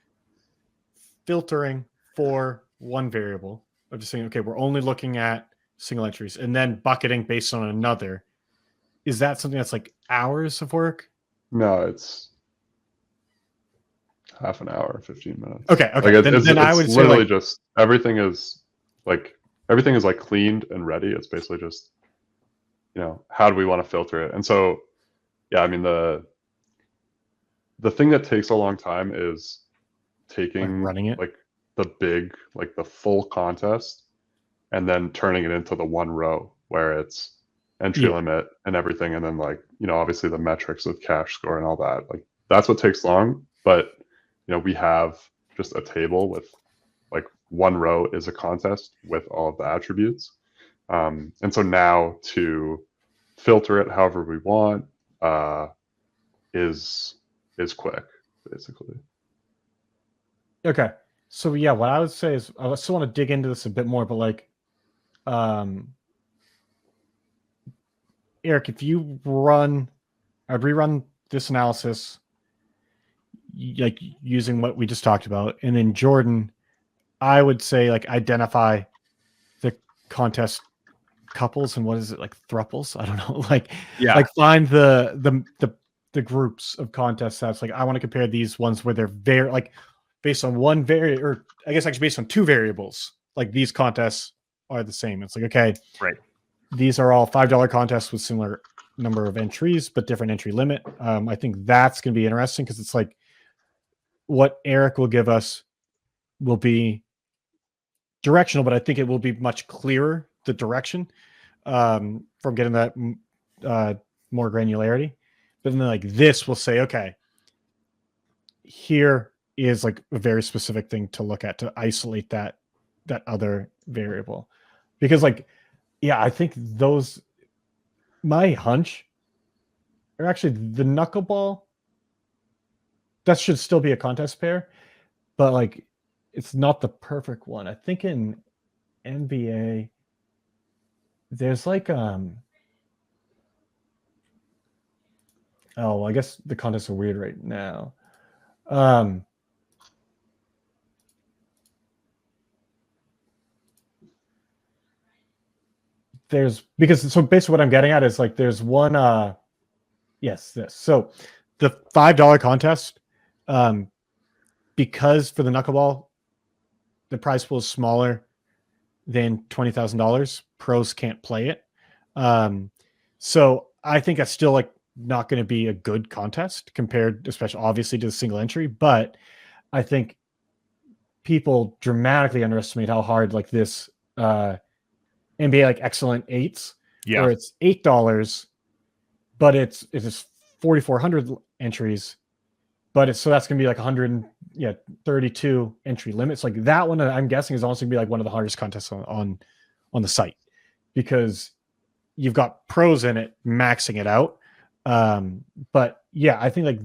filtering for one variable of just saying, okay, we're only looking at single entries, and then bucketing based on another, is that something that's like hours of work? No, it's half an hour, 15 minutes. Okay. Like it's then I would say literally like, just everything is like cleaned and ready. It's basically just, how do we want to filter it? And so, yeah, I mean the thing that takes a long time is taking running it. like the full contest and then turning it into the one row where it's entry limit and everything, and then like, obviously the metrics with cash score and all that. Like that's what takes long. But we have just a table with like one row is a contest with all of the attributes. And so now to filter it however we want is quick, basically. Okay. So yeah, what I would say is I still want to dig into this a bit more, but like, Eric, if you I'd rerun this analysis, like using what we just talked about, and then Jordan, I would say like identify the contest couples and what is it, like thruples? I don't know. Like find the groups of contest sets. Like I want to compare these ones where they're very like based on one or I guess actually based on two variables. Like these contests are the same. It's like, okay, right. These are all $5 contests with similar number of entries, but different entry limit. I think that's going to be interesting because it's like what Eric will give us will be directional, but I think it will be much clearer, the direction, from getting that more granularity. But then like this will say, okay, here is like a very specific thing to look at to isolate that other variable. Because like, yeah, I think my hunch, or actually the knuckleball, that should still be a contest pair, but like it's not the perfect one. I think in NBA, there's like I guess the contests are weird right now. So basically what I'm getting at is like there's one this. So the $5 contest, because for the knuckleball, the prize pool is smaller than $20,000, pros can't play it. So I think that's still like not going to be a good contest compared, especially obviously to the single entry, but I think people dramatically underestimate how hard like this NBA like excellent eights, where it's $8, but it's 4,400 entries, but so that's gonna be like 132 entry limits. Like that one, I'm guessing is also gonna be like one of the hardest contests on the site because you've got pros in it maxing it out. But yeah, I think like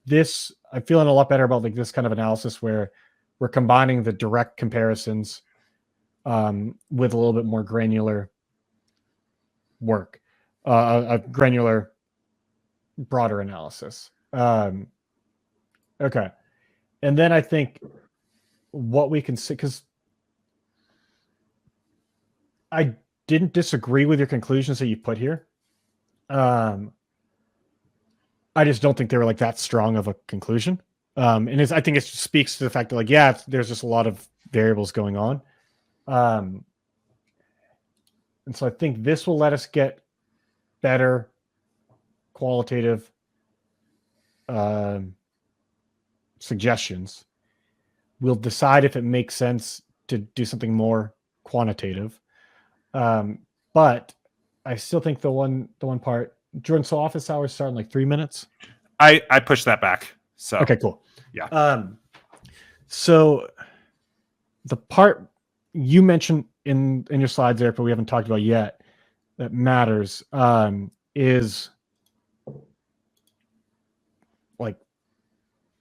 this, I'm feeling a lot better about like this kind of analysis where we're combining the direct comparisons with a little bit more granular work, a granular, broader analysis. Okay. And then I think what we can see, because I didn't disagree with your conclusions that you put here. I just don't think they were like that strong of a conclusion. And I think it speaks to the fact that like, yeah, there's just a lot of variables going on. And so I think this will let us get better qualitative suggestions. We'll decide if it makes sense to do something more quantitative. But I still think the one part, Jordan, so office hours start in like 3 minutes. I pushed that back. So okay, cool. Yeah. So the part you mentioned in your slides there, but we haven't talked about yet, that matters, is like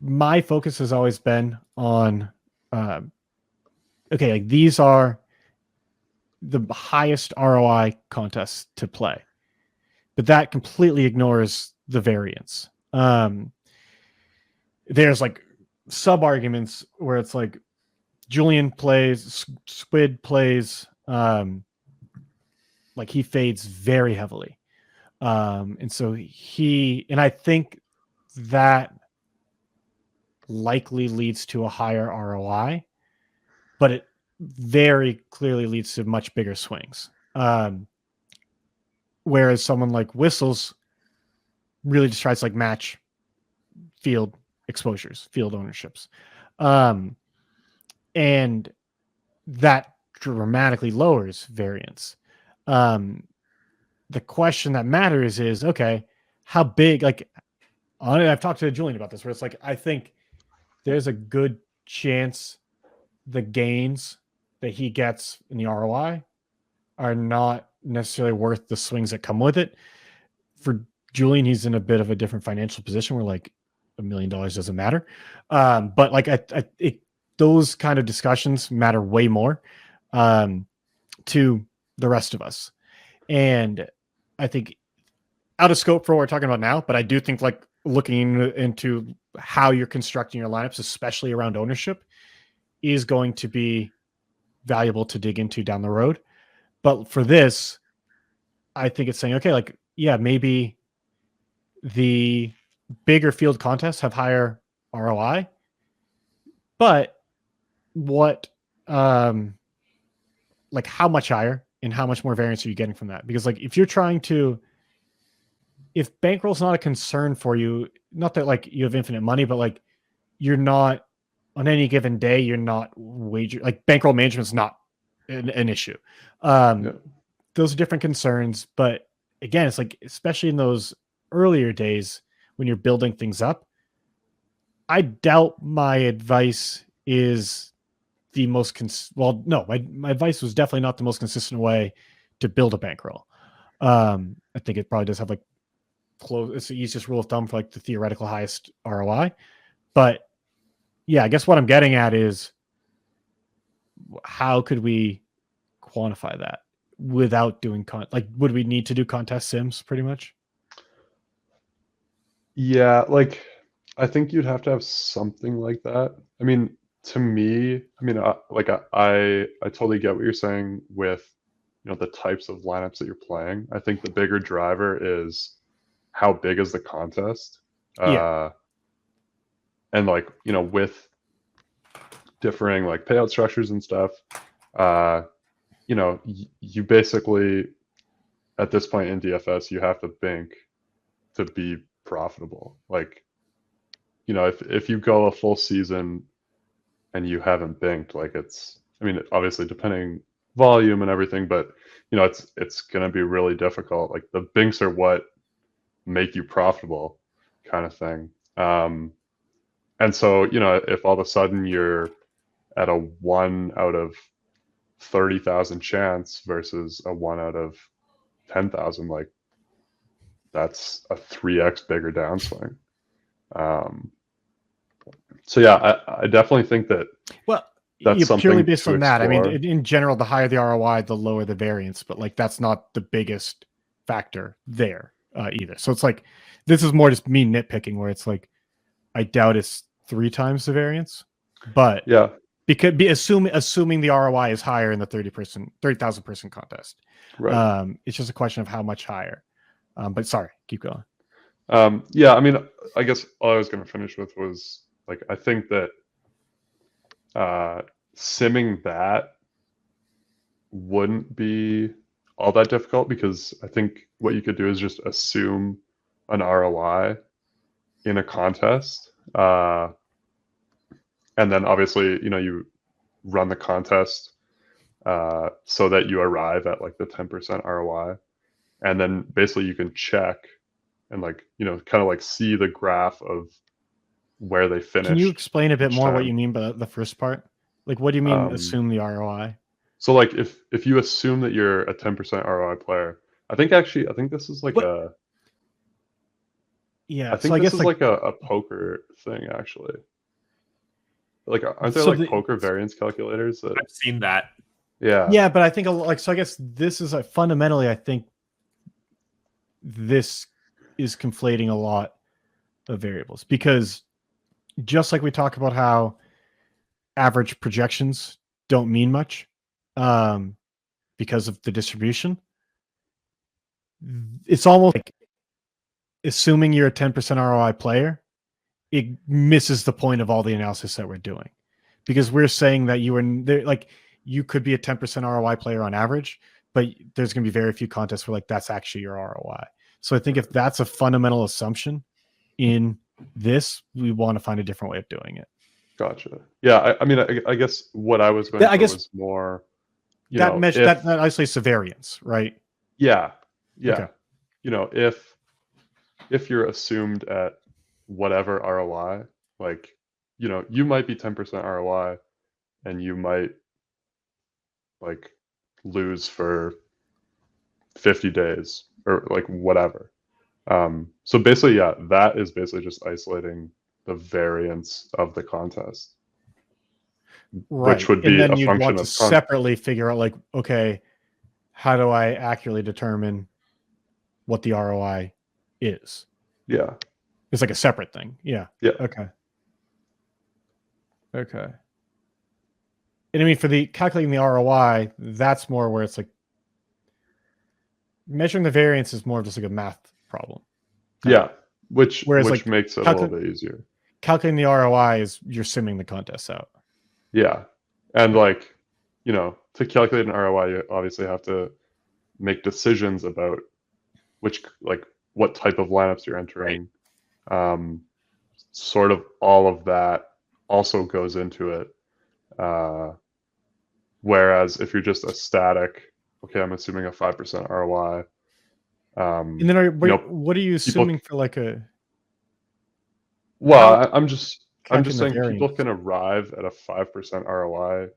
my focus has always been on okay, like these are the highest ROI contests to play, but that completely ignores the variance. There's like sub arguments where it's like Julian plays, Squid plays, like he fades very heavily. And so I think that likely leads to a higher ROI, but it very clearly leads to much bigger swings. Whereas someone like Whistles really just tries to like match field exposures, field ownerships. And that dramatically lowers variance. The question that matters is, okay, how big, like, I've talked to Julian about this, where it's like, I think there's a good chance the gains that he gets in the ROI are not necessarily worth the swings that come with it. For Julian, he's in a bit of a different financial position where like $1 million doesn't matter. But like those kind of discussions matter way more to the rest of us. And I think out of scope for what we're talking about now, but I do think like looking into how you're constructing your lineups, especially around ownership, is going to be valuable to dig into down the road. But for this, I think it's saying, okay, like, yeah, maybe the bigger field contests have higher ROI, but what, like how much higher and how much more variance are you getting from that? Because like, if bankroll's not a concern for you, not that like you have infinite money, but like you're not on any given day, you're not like bankroll management's not an issue. Those are different concerns, but again, it's like, especially in those earlier days when you're building things up, I doubt my advice is the most my advice was definitely not the most consistent way to build a bankroll. I think it probably does have like it's the easiest rule of thumb for like the theoretical highest ROI. But yeah, I guess what I'm getting at is, how could we quantify that without doing would we need to do contest sims pretty much? Yeah, like I think you'd have to have something like that. I mean, to me, I mean, I totally get what you're saying with, the types of lineups that you're playing. I think the bigger driver is how big is the contest. Yeah. And like, with differing like payout structures and stuff, you basically, at this point in DFS, you have to bank to be profitable. Like, if you go a full season and you haven't banked, like I mean, obviously depending volume and everything, but it's going to be really difficult. Like the binks are what make you profitable, kind of thing. And so, if all of a sudden you're at a 1 out of 30,000 chance versus a 1 out of 10,000, like that's a 3x bigger downswing. So yeah, I definitely think that. Well, that's something purely based on that. explore. I mean, in general, the higher the ROI, the lower the variance, but like that's not the biggest factor there either. So it's like, this is more just me nitpicking, where it's like, I doubt it's 3 times the variance, but yeah, assuming the ROI is higher in the 30,000 person contest. right. It's just a question of how much higher. But sorry, keep going. Yeah, I mean, I guess all I was going to finish with was like, I think that simming that wouldn't be all that difficult, because I think what you could do is just assume an ROI in a contest. And then obviously, you run the contest so that you arrive at like the 10% ROI. And then basically you can check and like, kind of like see the graph of where they finish. Can you explain a bit more what you mean by the first part? Like, what do you mean assume the ROI? So like if you assume that you're a 10% ROI player, I think this is like I think this is like a poker thing, actually. Like, aren't there like poker variance calculators that I've seen that? Yeah, but I think so I guess this is fundamentally, I think this is conflating a lot of variables, because just like we talk about how average projections don't mean much because of the distribution, it's almost like assuming you're a 10% ROI player, it misses the point of all the analysis that we're doing, because we're saying that you could be a 10% ROI player on average, but there's going to be very few contests where that's actually your ROI. So I think if that's a fundamental assumption in this, we want to find a different way of doing it. Gotcha. Yeah, I mean, I guess what I was going for was more, that isolates the variance, right? Yeah. Okay. If you're assumed at whatever ROI, you might be 10% ROI and you might lose for 50 days or whatever. So basically, yeah, that is basically just isolating the variance of the contest, right? Which would be and then a you'd function want to of separately figure out okay, how do I accurately determine what the ROI is? Yeah, it's like a separate thing. Yeah. Okay. And I mean, for the calculating the ROI, that's more where it's measuring the variance is more of just a math problem. Yeah, which makes it a little bit easier. Calculating the ROI is you're simming the contests out. Yeah, and to calculate an ROI, you obviously have to make decisions about what type of lineups you're entering. Right. Sort of all of that also goes into it. Whereas if you're just a static, okay, I'm assuming a 5% ROI. And then what are you assuming for a? Well, I'm just saying people can arrive at a 5% ROI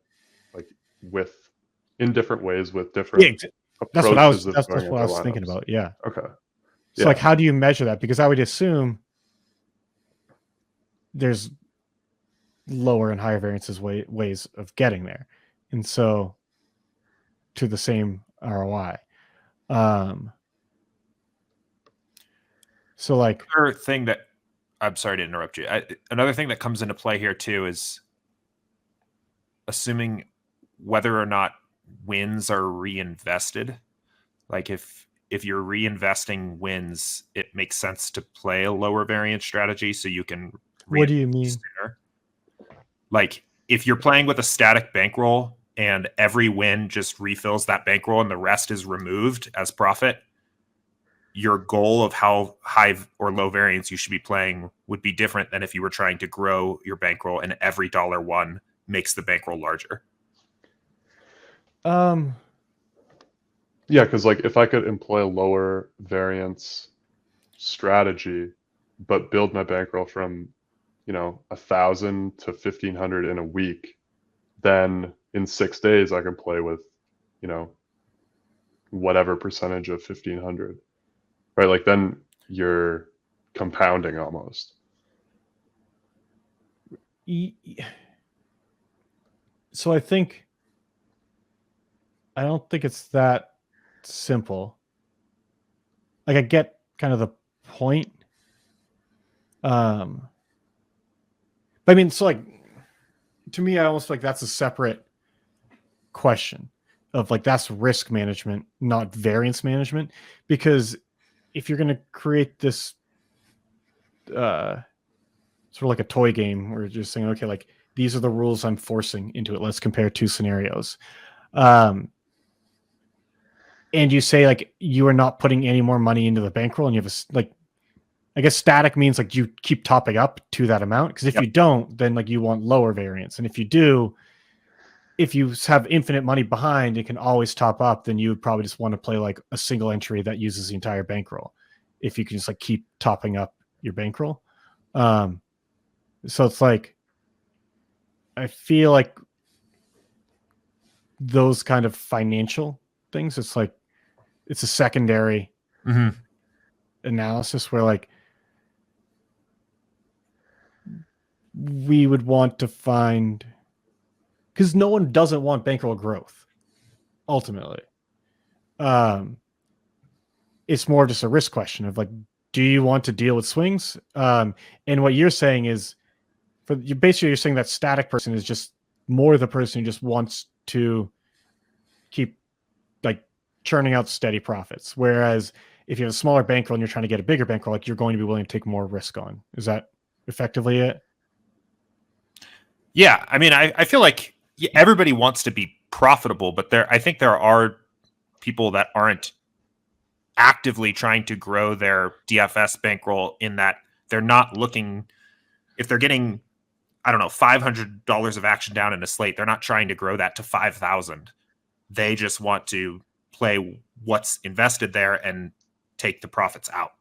in different ways with different approaches. That's what I was thinking about. Yeah. Okay. So how do you measure that? Because I would assume there's lower and higher variances ways of getting there, and so to the same ROI. So another thing that I'm sorry to interrupt you. Another thing that comes into play here too is assuming whether or not wins are reinvested. If you're reinvesting wins, it makes sense to play a lower variance strategy so you can. What do you mean? Sooner. If you're playing with a static bankroll and every win just refills that bankroll and the rest is removed as profit, your goal of how high or low variance you should be playing would be different than if you were trying to grow your bankroll and every dollar won makes the bankroll larger. Yeah, because if I could employ a lower variance strategy, but build my bankroll from 1,000 to 1,500 in a week, then in 6 days I can play with whatever percentage of 1,500, right? Then you're compounding almost. So I don't think it's that simple. I get kind of the point. But I mean, so to me, I almost that's a separate question of that's risk management, not variance management. Because if you're going to create this sort of like a toy game where you're just saying, okay, these are the rules I'm forcing into it. Let's compare two scenarios. And you say you are not putting any more money into the bankroll, and you have I guess static means you keep topping up to that amount, because if you don't, then you want lower variance, and if you do, if you have infinite money behind, it can always top up, then you would probably just want to play a single entry that uses the entire bankroll, if you can just keep topping up your bankroll. So it's I feel those kind of financial things, it's it's a secondary analysis where we would want to find, because no one doesn't want bankroll growth ultimately. It's more just a risk question of do you want to deal with swings? And what you're saying is, you're saying that static person is just more the person who just wants to keep churning out steady profits, whereas if you have a smaller bankroll and you're trying to get a bigger bankroll, like you're going to be willing to take more risk on. Is that effectively it? Yeah. I mean, I feel like everybody wants to be profitable, but I think there are people that aren't actively trying to grow their DFS bankroll, in that they're not looking, if they're getting, I don't know, $500 of action down in a slate, they're not trying to grow that to 5,000. They just want to play what's invested there and take the profits out,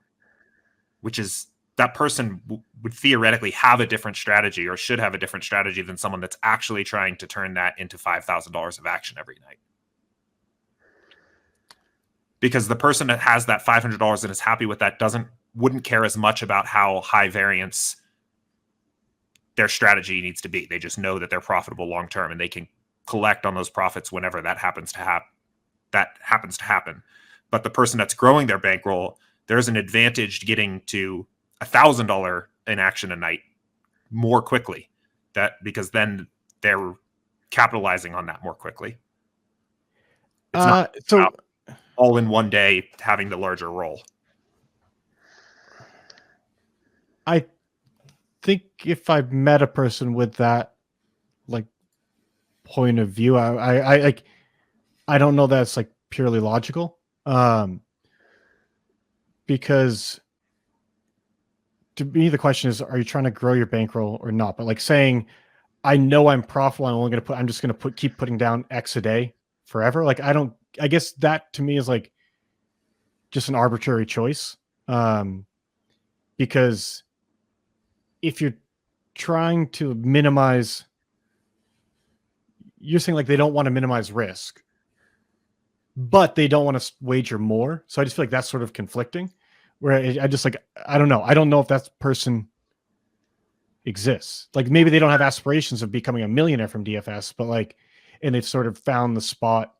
which is, that person would theoretically have a different strategy, or should have a different strategy, than someone that's actually trying to turn that into $5,000 of action every night. Because the person that has that $500 and is happy with that wouldn't care as much about how high variance their strategy needs to be. They just know that they're profitable long term, and they can collect on those profits whenever that happens to happen. But the person that's growing their bankroll, there's an advantage to getting to $1,000 in action a night more quickly, because then they're capitalizing on that more quickly. It's not all in one day having the larger roll. I think if I met a person with that like point of view, I don't know that it's like purely logical, because to me the question is, are you trying to grow your bankroll or not? But like saying, I know I'm profitable, I'm just going to keep putting down X a day forever. Like I guess that to me is like just an arbitrary choice, because if you're trying to minimize, you're saying like they don't want to minimize risk, but they don't want to wager more. So I just feel like that's sort of conflicting, where I just like, I don't know. I don't know if that person exists. Like maybe they don't have aspirations of becoming a millionaire from DFS, but like, and they've sort of found the spot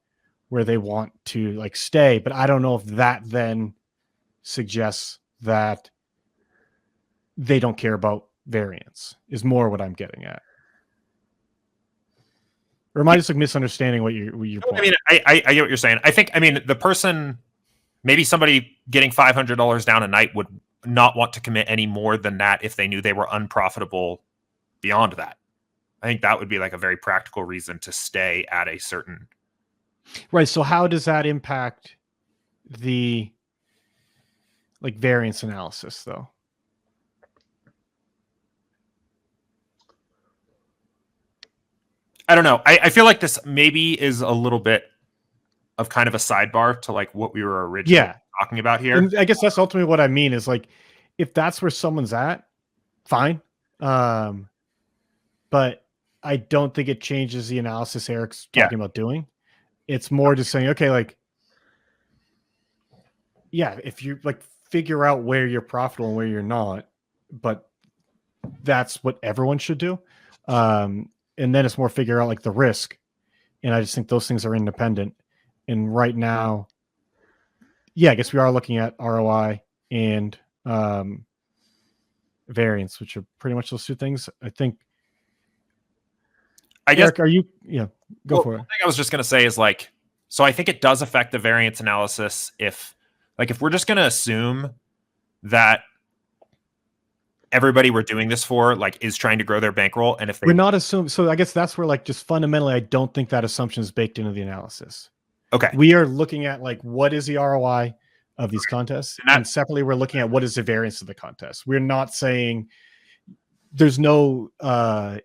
where they want to like stay. But I don't know if that then suggests that they don't care about variance, is more what I'm getting at. Or am I just like misunderstanding what you're I mean, I get what you're saying. I think, I mean, the person, maybe somebody getting $500 down a night would not want to commit any more than that if they knew they were unprofitable beyond that. I think that would be like a very practical reason to stay at a certain. Right. So how does that impact the like variance analysis though? I don't know. I feel like this maybe is a little bit of kind of a sidebar to like what we were originally talking about here. And I guess that's ultimately what I mean is like, if that's where someone's at, fine. But I don't think it changes the analysis Eric's talking about doing. It's more just saying, okay, like, yeah, if you like figure out where you're profitable and where you're not, but that's what everyone should do. And then it's more figure out like the risk. And I just think those things are independent. And right now, I guess we are looking at ROI and variance, which are pretty much those two things. I think. I guess. Eric, are you? Yeah, go for it. The thing I was just going to say is like, so I think it does affect the variance analysis if we're just going to assume that everybody we're doing this for like is trying to grow their bankroll, and if we're not assuming, so I guess that's where like just fundamentally I don't think that assumption is baked into the analysis. Okay, we are looking at like what is the ROI of these contests, and separately we're looking at what is the variance of the contest. We're not saying, there's no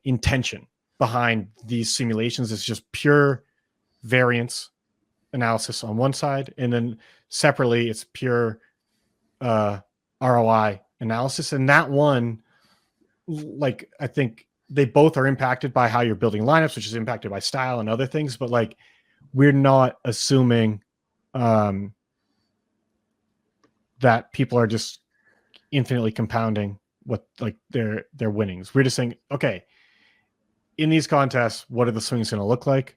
intention behind these simulations. It's just pure variance analysis on one side, and then separately it's pure ROI analysis. And that one, like, I think they both are impacted by how you're building lineups, which is impacted by style and other things, but like we're not assuming that people are just infinitely compounding what like their winnings. We're just saying, okay, in these contests, what are the swings going to look like?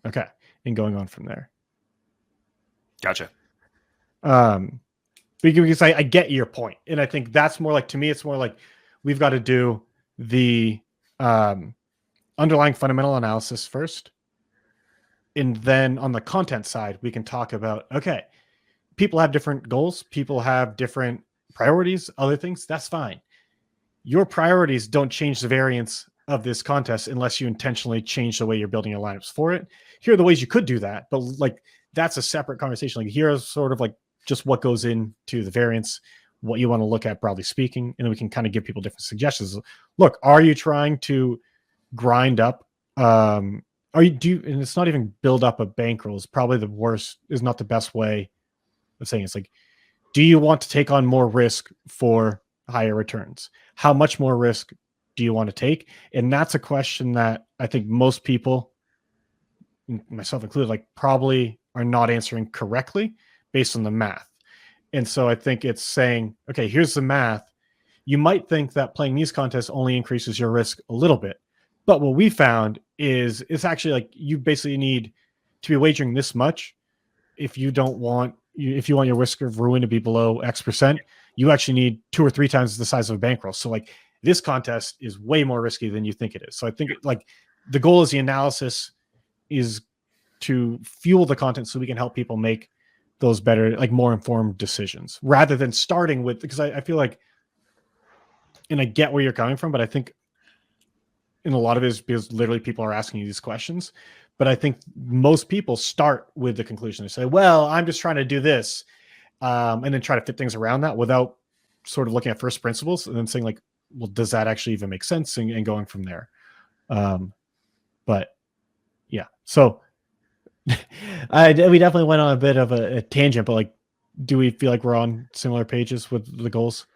Okay, and going on from there. Gotcha. Because I get your point, and I think that's more like, to me, it's more like we've got to do the underlying fundamental analysis first, and then on the content side, we can talk about, okay, people have different goals. People have different priorities, other things. That's fine. Your priorities don't change the variance of this contest unless you intentionally change the way you're building your lineups for it. Here are the ways you could do that, but like that's a separate conversation. Like here's sort of like just what goes into the variance, what you want to look at broadly speaking, and then we can kind of give people different suggestions. Look, are you trying to grind up? And it's not even build up a bankroll is probably the worst, is not the best way of saying it. It's like, do you want to take on more risk for higher returns? How much more risk do you want to take? And that's a question that I think most people, myself included, like probably are not answering correctly based on the math. And so I think it's saying, okay, here's the math. You might think that playing these contests only increases your risk a little bit. But what we found is it's actually like you basically need to be wagering this much if you want your risk of ruin to be below X%, you actually need 2 or 3 times the size of a bankroll. So like this contest is way more risky than you think it is. So I think like the goal is the analysis is to fuel the content so we can help people make those better, like more informed decisions rather than starting with, because I feel like, and I get where you're coming from, but I think in a lot of it is because literally people are asking you these questions. But I think most people start with the conclusion. They say, well, I'm just trying to do this. And then try to fit things around that without sort of looking at first principles and then saying like, well, does that actually even make sense? And going from there. But yeah, so we definitely went on a bit of a tangent, but like, do we feel like we're on similar pages with the goals?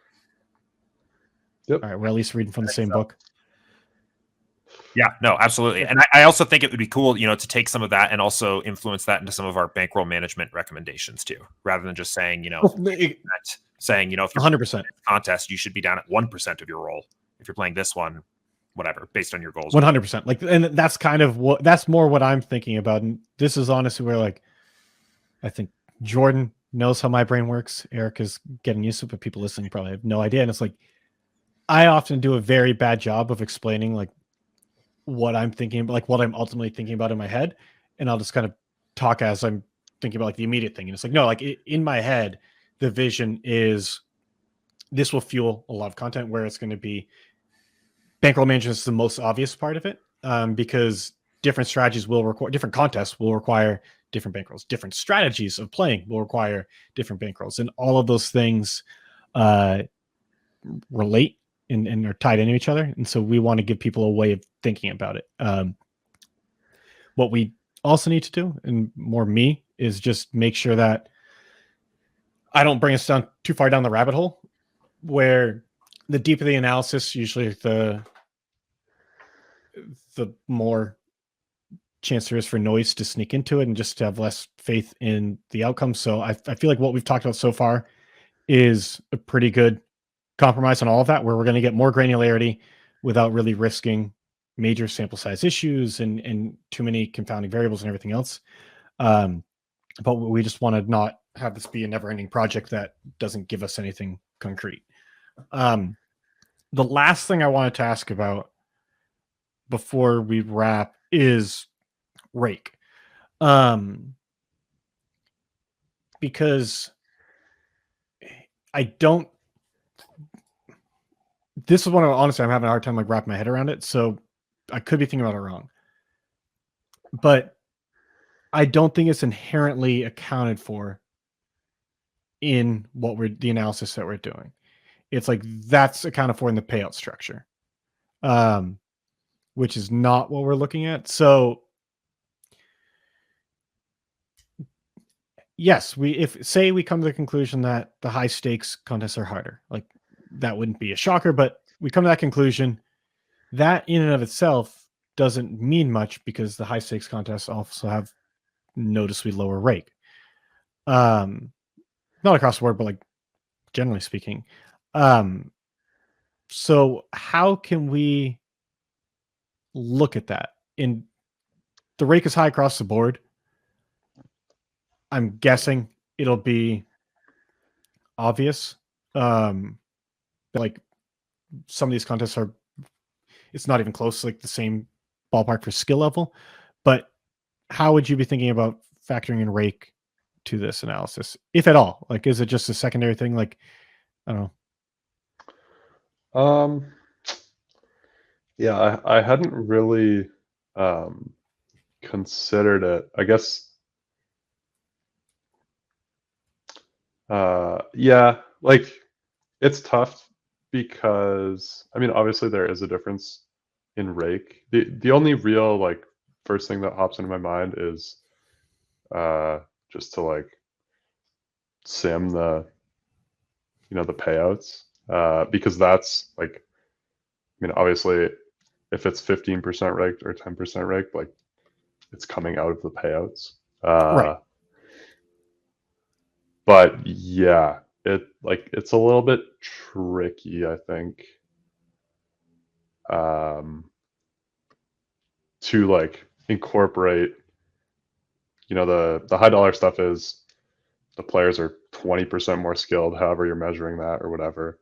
Yep. All right. We're at least reading from the same book. Yeah, no, absolutely. And I also think it would be cool, to take some of that and also influence that into some of our bankroll management recommendations too, rather than just saying, if you're 100% contest, you should be down at 1% of your roll. If you're playing this one, whatever, based on your goals. 100%. Like, and that's kind of that's more what I'm thinking about. And this is honestly where like, I think Jordan knows how my brain works. Eric is getting used to it, but people listening probably have no idea. And it's like, I often do a very bad job of explaining like what I'm thinking, like what I'm ultimately thinking about in my head. And I'll just kind of talk as I'm thinking about like the immediate thing. And it's like, no, like in my head, the vision is this will fuel a lot of content where it's going to be bankroll management is the most obvious part of it. Because different strategies will require different contests will require different bankrolls, different strategies of playing will require different bankrolls. And all of those things relate and are tied into each other. And so we want to give people a way of thinking about it. What we also need to do, and more me, is just make sure that I don't bring us down too far down the rabbit hole where the deeper the analysis, usually the more chance there is for noise to sneak into it and just to have less faith in the outcome. So I feel like what we've talked about so far is a pretty good compromise on all of that, where we're going to get more granularity without really risking major sample size issues and too many confounding variables and everything else. But we just want to not have this be a never-ending project that doesn't give us anything concrete. The last thing I wanted to ask about before we wrap is rake. Because this is one of, honestly, I'm having a hard time like wrapping my head around it. So I could be thinking about it wrong, but I don't think it's inherently accounted for in the analysis that we're doing. It's like that's accounted for in the payout structure, which is not what we're looking at. So yes, if we come to the conclusion that the high stakes contests are harder, like that wouldn't be a shocker, but we come to that conclusion, that in and of itself doesn't mean much because the high stakes contests also have noticeably lower rake. Not across the board, but like generally speaking. So how can we look at that? In the rake is high across the board. I'm guessing it'll be obvious. Like some of these contests it's not even close, like the same ballpark for skill level. But how would you be thinking about factoring in rake to this analysis, if at all? Like, is it just a secondary thing? Like, I don't know. Yeah, I hadn't really considered it. I guess, yeah, like it's tough because I mean, obviously there is a difference in rake. The only real like first thing that hops into my mind is just to like sim the the payouts because that's like I mean obviously if it's 15% raked or 10% raked, like it's coming out of the payouts. right. But yeah, it's a little bit tricky, I think, to like incorporate. The high dollar stuff is the players are 20% more skilled, however you're measuring that or whatever.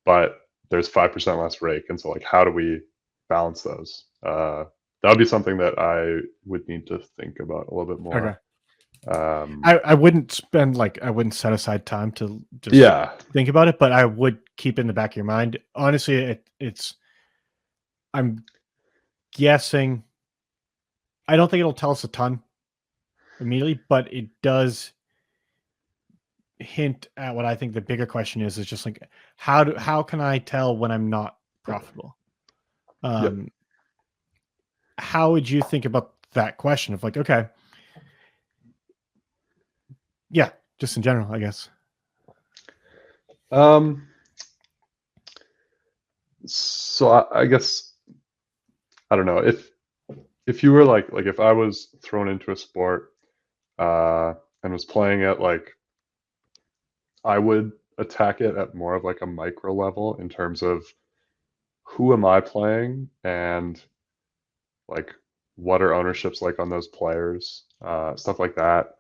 But there's 5% less rake, and so like, how do we balance those? That would be something that I would need to think about a little bit more. Okay. I wouldn't set aside time to just think about it, but I would keep it in the back of your mind. Honestly, I'm guessing, I don't think it'll tell us a ton immediately, but it does hint at what I think the bigger question is just like, how can I tell when I'm not profitable? How would you think about that question of like, okay, yeah, just in general, I guess. So I guess I don't know if you were like if I was thrown into a sport and was playing it, like I would attack it at more of like a micro level in terms of who am I playing and like what are ownerships like on those players, stuff like that.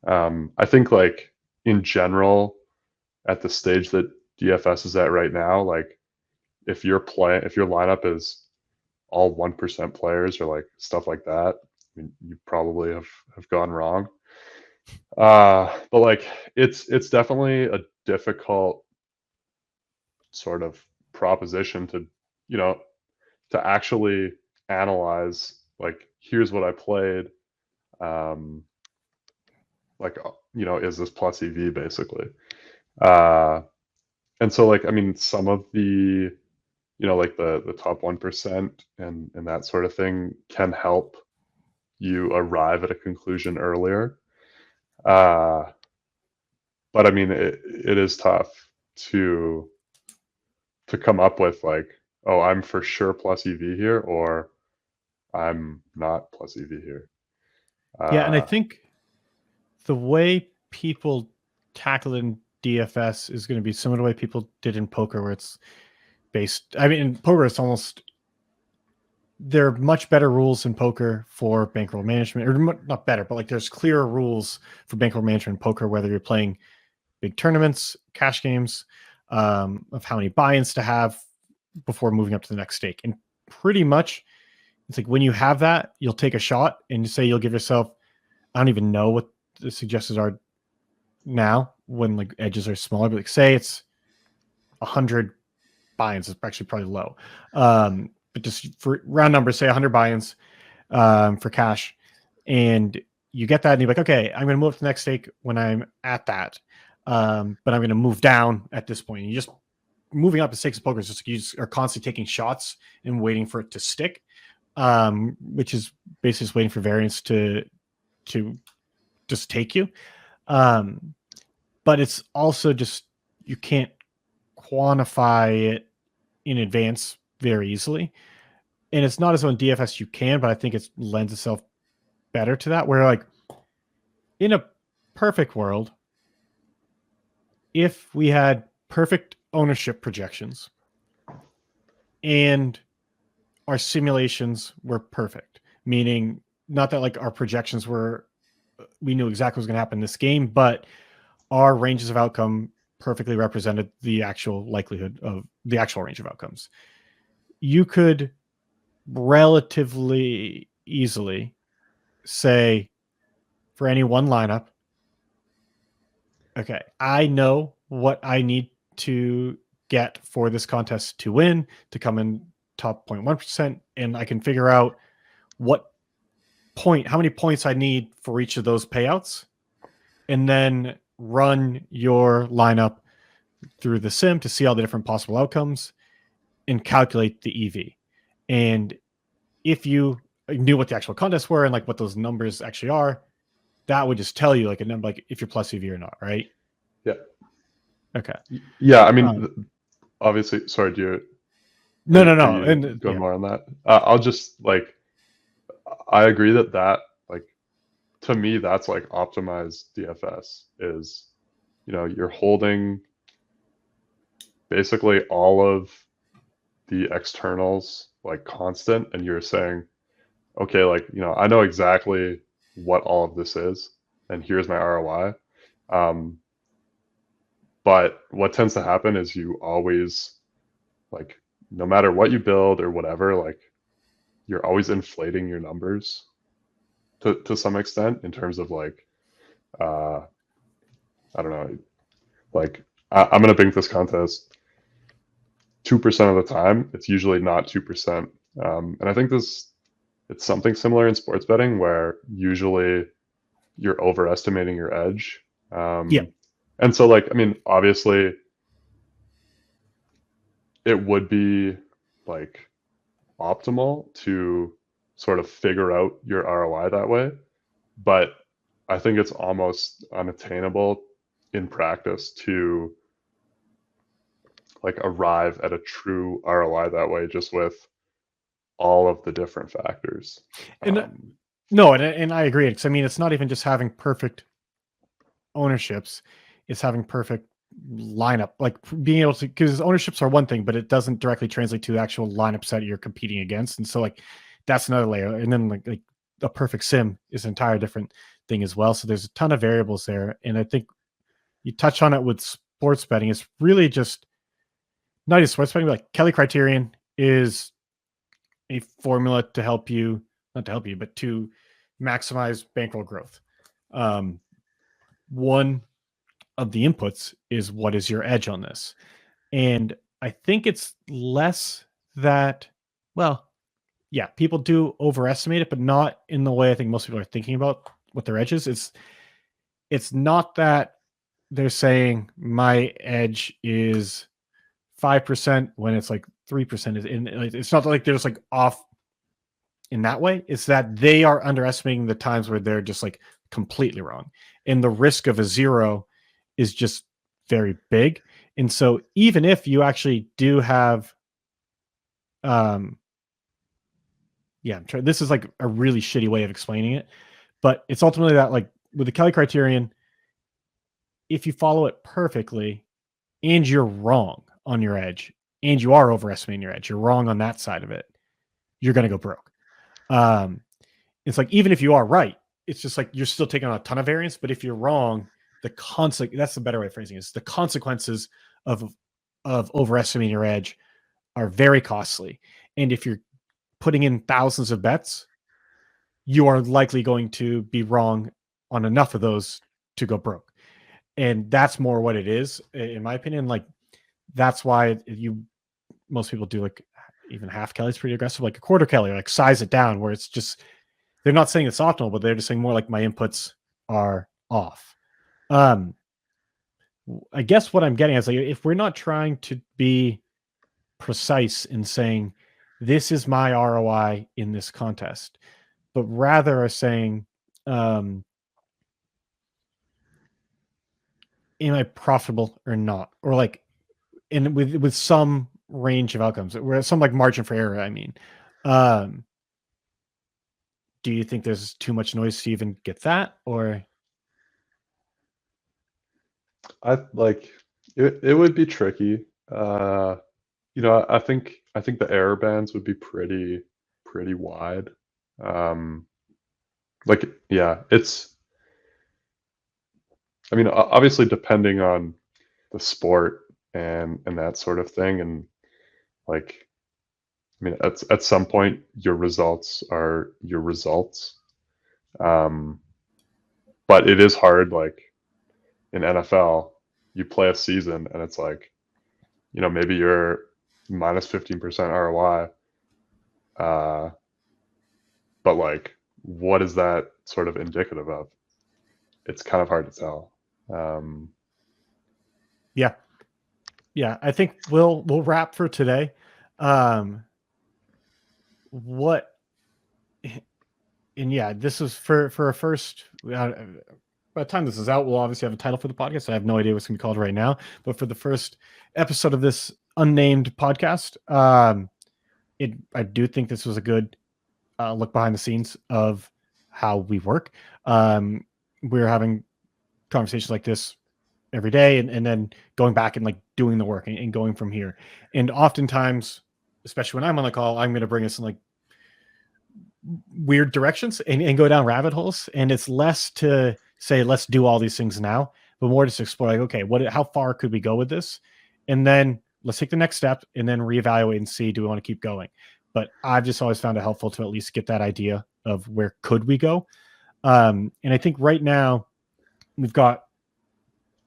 I think like in general at the stage that DFS is at right now, like if your lineup is all 1% players or like stuff like that, I mean, you probably have gone wrong. But like it's definitely a difficult sort of proposition to to actually analyze like here's what I played, like is this plus EV basically, and so like I mean some of the like the top 1% and that sort of thing can help you arrive at a conclusion earlier. But I mean, it is tough to come up with like, oh, I'm for sure plus EV here, or I'm not plus EV here. Yeah, and I think the way people tackle it in DFS is going to be similar to the way people did in poker, where it's based. I mean, in poker, it's almost, there are much better rules in poker for bankroll management, or not better, but like there's clearer rules for bankroll management in poker, whether you're playing big tournaments, cash games, of how many buy-ins to have before moving up to the next stake. And pretty much it's like when you have that, you'll take a shot and say you'll give yourself, I don't even know what the suggestions are now when like edges are smaller, but like say it's 100 buy-ins, it's actually probably low. But just for round numbers, say 100 buy-ins for cash, and you get that and you're like, okay, I'm going to move up to the next stake when I'm at that. But I'm going to move down at this point. And you just moving up the stakes of poker is just like you just are constantly taking shots and waiting for it to stick, which is basically just waiting for variance to just take you. But it's also just, you can't quantify it in advance very easily. And it's not as though in DFS you can, but I think it lends itself better to that, where like in a perfect world, if we had perfect ownership projections and our simulations were perfect, meaning not that like our projections were, we knew exactly what was going to happen in this game, but our ranges of outcome perfectly represented the actual likelihood of the actual range of outcomes. You could relatively easily say for any one lineup, okay, I know what I need to get for this contest to win, to come in top 0.1%, and I can figure out how many points I need for each of those payouts, and then run your lineup through the sim to see all the different possible outcomes and calculate the EV. And if you knew what the actual contests were and like what those numbers actually are, that would just tell you like a number, like if you're plus EV or not, right? Yeah. Okay. Yeah, I mean, obviously. Sorry, do you? No. And go more on that. I'll just like, I agree that like, to me, that's like optimized DFS is, you're holding basically all of the externals like constant, and you're saying, okay, like, I know exactly what all of this is, and here's my ROI. But what tends to happen is you always, like, no matter what you build or whatever, like, you're always inflating your numbers to some extent in terms of like, I don't know, like, I'm gonna bank this contest 2% of the time. It's usually not 2%, and I think it's something similar in sports betting where usually you're overestimating your edge. Yeah. And so, like, I mean, obviously, it would be like optimal to sort of figure out your ROI that way, but I think it's almost unattainable in practice to like arrive at a true ROI that way, just with all of the different factors. And no, and I agree, because I mean, it's not even just having perfect ownerships, it's having perfect lineup, like being able to, because ownerships are one thing, but it doesn't directly translate to the actual lineups that you're competing against. And so like that's another layer. And then like a perfect sim is an entire different thing as well. So there's a ton of variables there. And I think you touch on it with sports betting. It's really just not just sports betting, but like Kelly Criterion is a formula to help you, not to help you, but to maximize bankroll growth. One of the inputs is what is your edge on this? And I think it's less that, well, yeah, people do overestimate it, but not in the way I think most people are thinking about what their edge is. It's not that they're saying my edge is 5% when it's like 3% is in. It's not like they're just like off in that way. It's that they are underestimating the times where they're just like completely wrong, and the risk of a zero is just very big. And so even if you actually do have, this is like a really shitty way of explaining it, but it's ultimately that like with the Kelly criterion, if you follow it perfectly and you're wrong on your edge and you are overestimating your edge, you're wrong on that side of it, you're going to go broke. It's like, even if you are right, it's just like you're still taking on a ton of variance, but if you're wrong, that's the better way of phrasing it, is the consequences of overestimating your edge are very costly. And if you're putting in thousands of bets, you are likely going to be wrong on enough of those to go broke. And that's more what it is, in my opinion. Like, that's why most people do like even half Kelly's pretty aggressive, like a quarter Kelly, like size it down, where it's just, they're not saying it's optimal, but they're just saying more like my inputs are off. I guess what I'm getting is, like, if we're not trying to be precise in saying this is my ROI in this contest, but rather are saying, am I profitable or not? Or like, with some range of outcomes, where some like margin for error, I mean, do you think there's too much noise to even get that? Or I like it would be tricky. I think the error bands would be pretty wide. Like, yeah, I mean, obviously depending on the sport and that sort of thing, and like, I mean, at some point your results are your results. But it is hard, like, in NFL, you play a season and it's like, maybe you're minus 15% ROI. But like, what is that sort of indicative of? It's kind of hard to tell. Yeah. I think we'll wrap for today. This is for a first. By the time this is out, we'll obviously have a title for the podcast. I have no idea what's going to be called right now, but for the first episode of this unnamed podcast, I do think this was a good look behind the scenes of how we work. We're having conversations like this every day, and then going back and like doing the work and going from here. And oftentimes, especially when I'm on the call, I'm going to bring us in like weird directions and go down rabbit holes. And it's less to say, let's do all these things now, but more just explore like, okay, how far could we go with this? And then let's take the next step and then reevaluate and see, do we want to keep going? But I've just always found it helpful to at least get that idea of where could we go. And I think right now we've got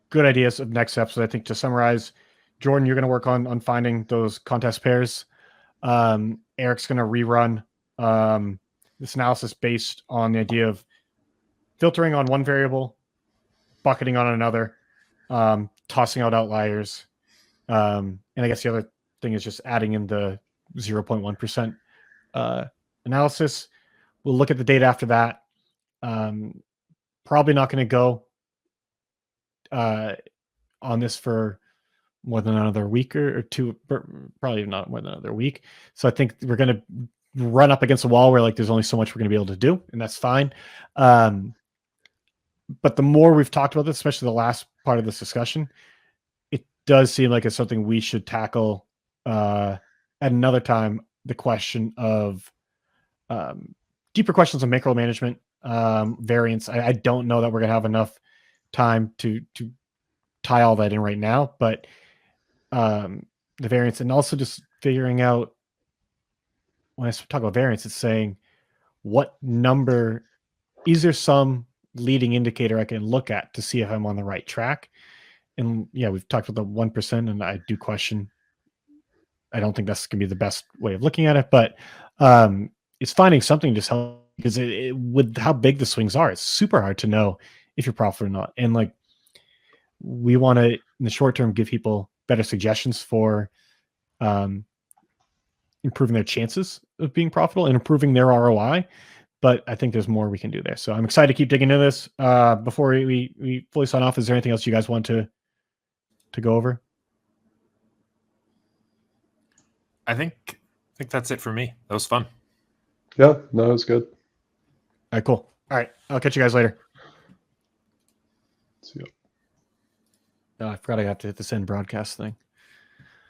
good ideas of next steps. So I think to summarize, Jordan, you're going to work on finding those contest pairs. Eric's going to rerun this analysis based on the idea of filtering on one variable, bucketing on another, tossing out outliers. And I guess the other thing is just adding in the 0.1% analysis. We'll look at the data after that. Probably not going to go on this for more than another week or two, probably not more than another week. So I think we're going to run up against a wall where like there's only so much we're going to be able to do, and that's fine. But the more we've talked about this, especially the last part of this discussion, it does seem like it's something we should tackle at another time. The question of deeper questions of micromanagement, variance. I don't know that we're going to have enough time to tie all that in right now, but the variance, and also just figuring out, when I talk about variance, it's saying what number, is there some leading indicator I can look at to see if I'm on the right track? And yeah, we've talked about the 1%, and I do question, I don't think that's going to be the best way of looking at it, but it's finding something just help, because with how big the swings are, it's super hard to know if you're profitable or not. And like, we want to, in the short term, give people better suggestions for improving their chances of being profitable and improving their ROI. But I think there's more we can do there. So I'm excited to keep digging into this. Before we fully sign off, is there anything else you guys want to go over? I think that's it for me. That was fun. Yeah, no, it was good. All right, cool. All right, I'll catch you guys later. See ya. I forgot I have to hit the send broadcast thing.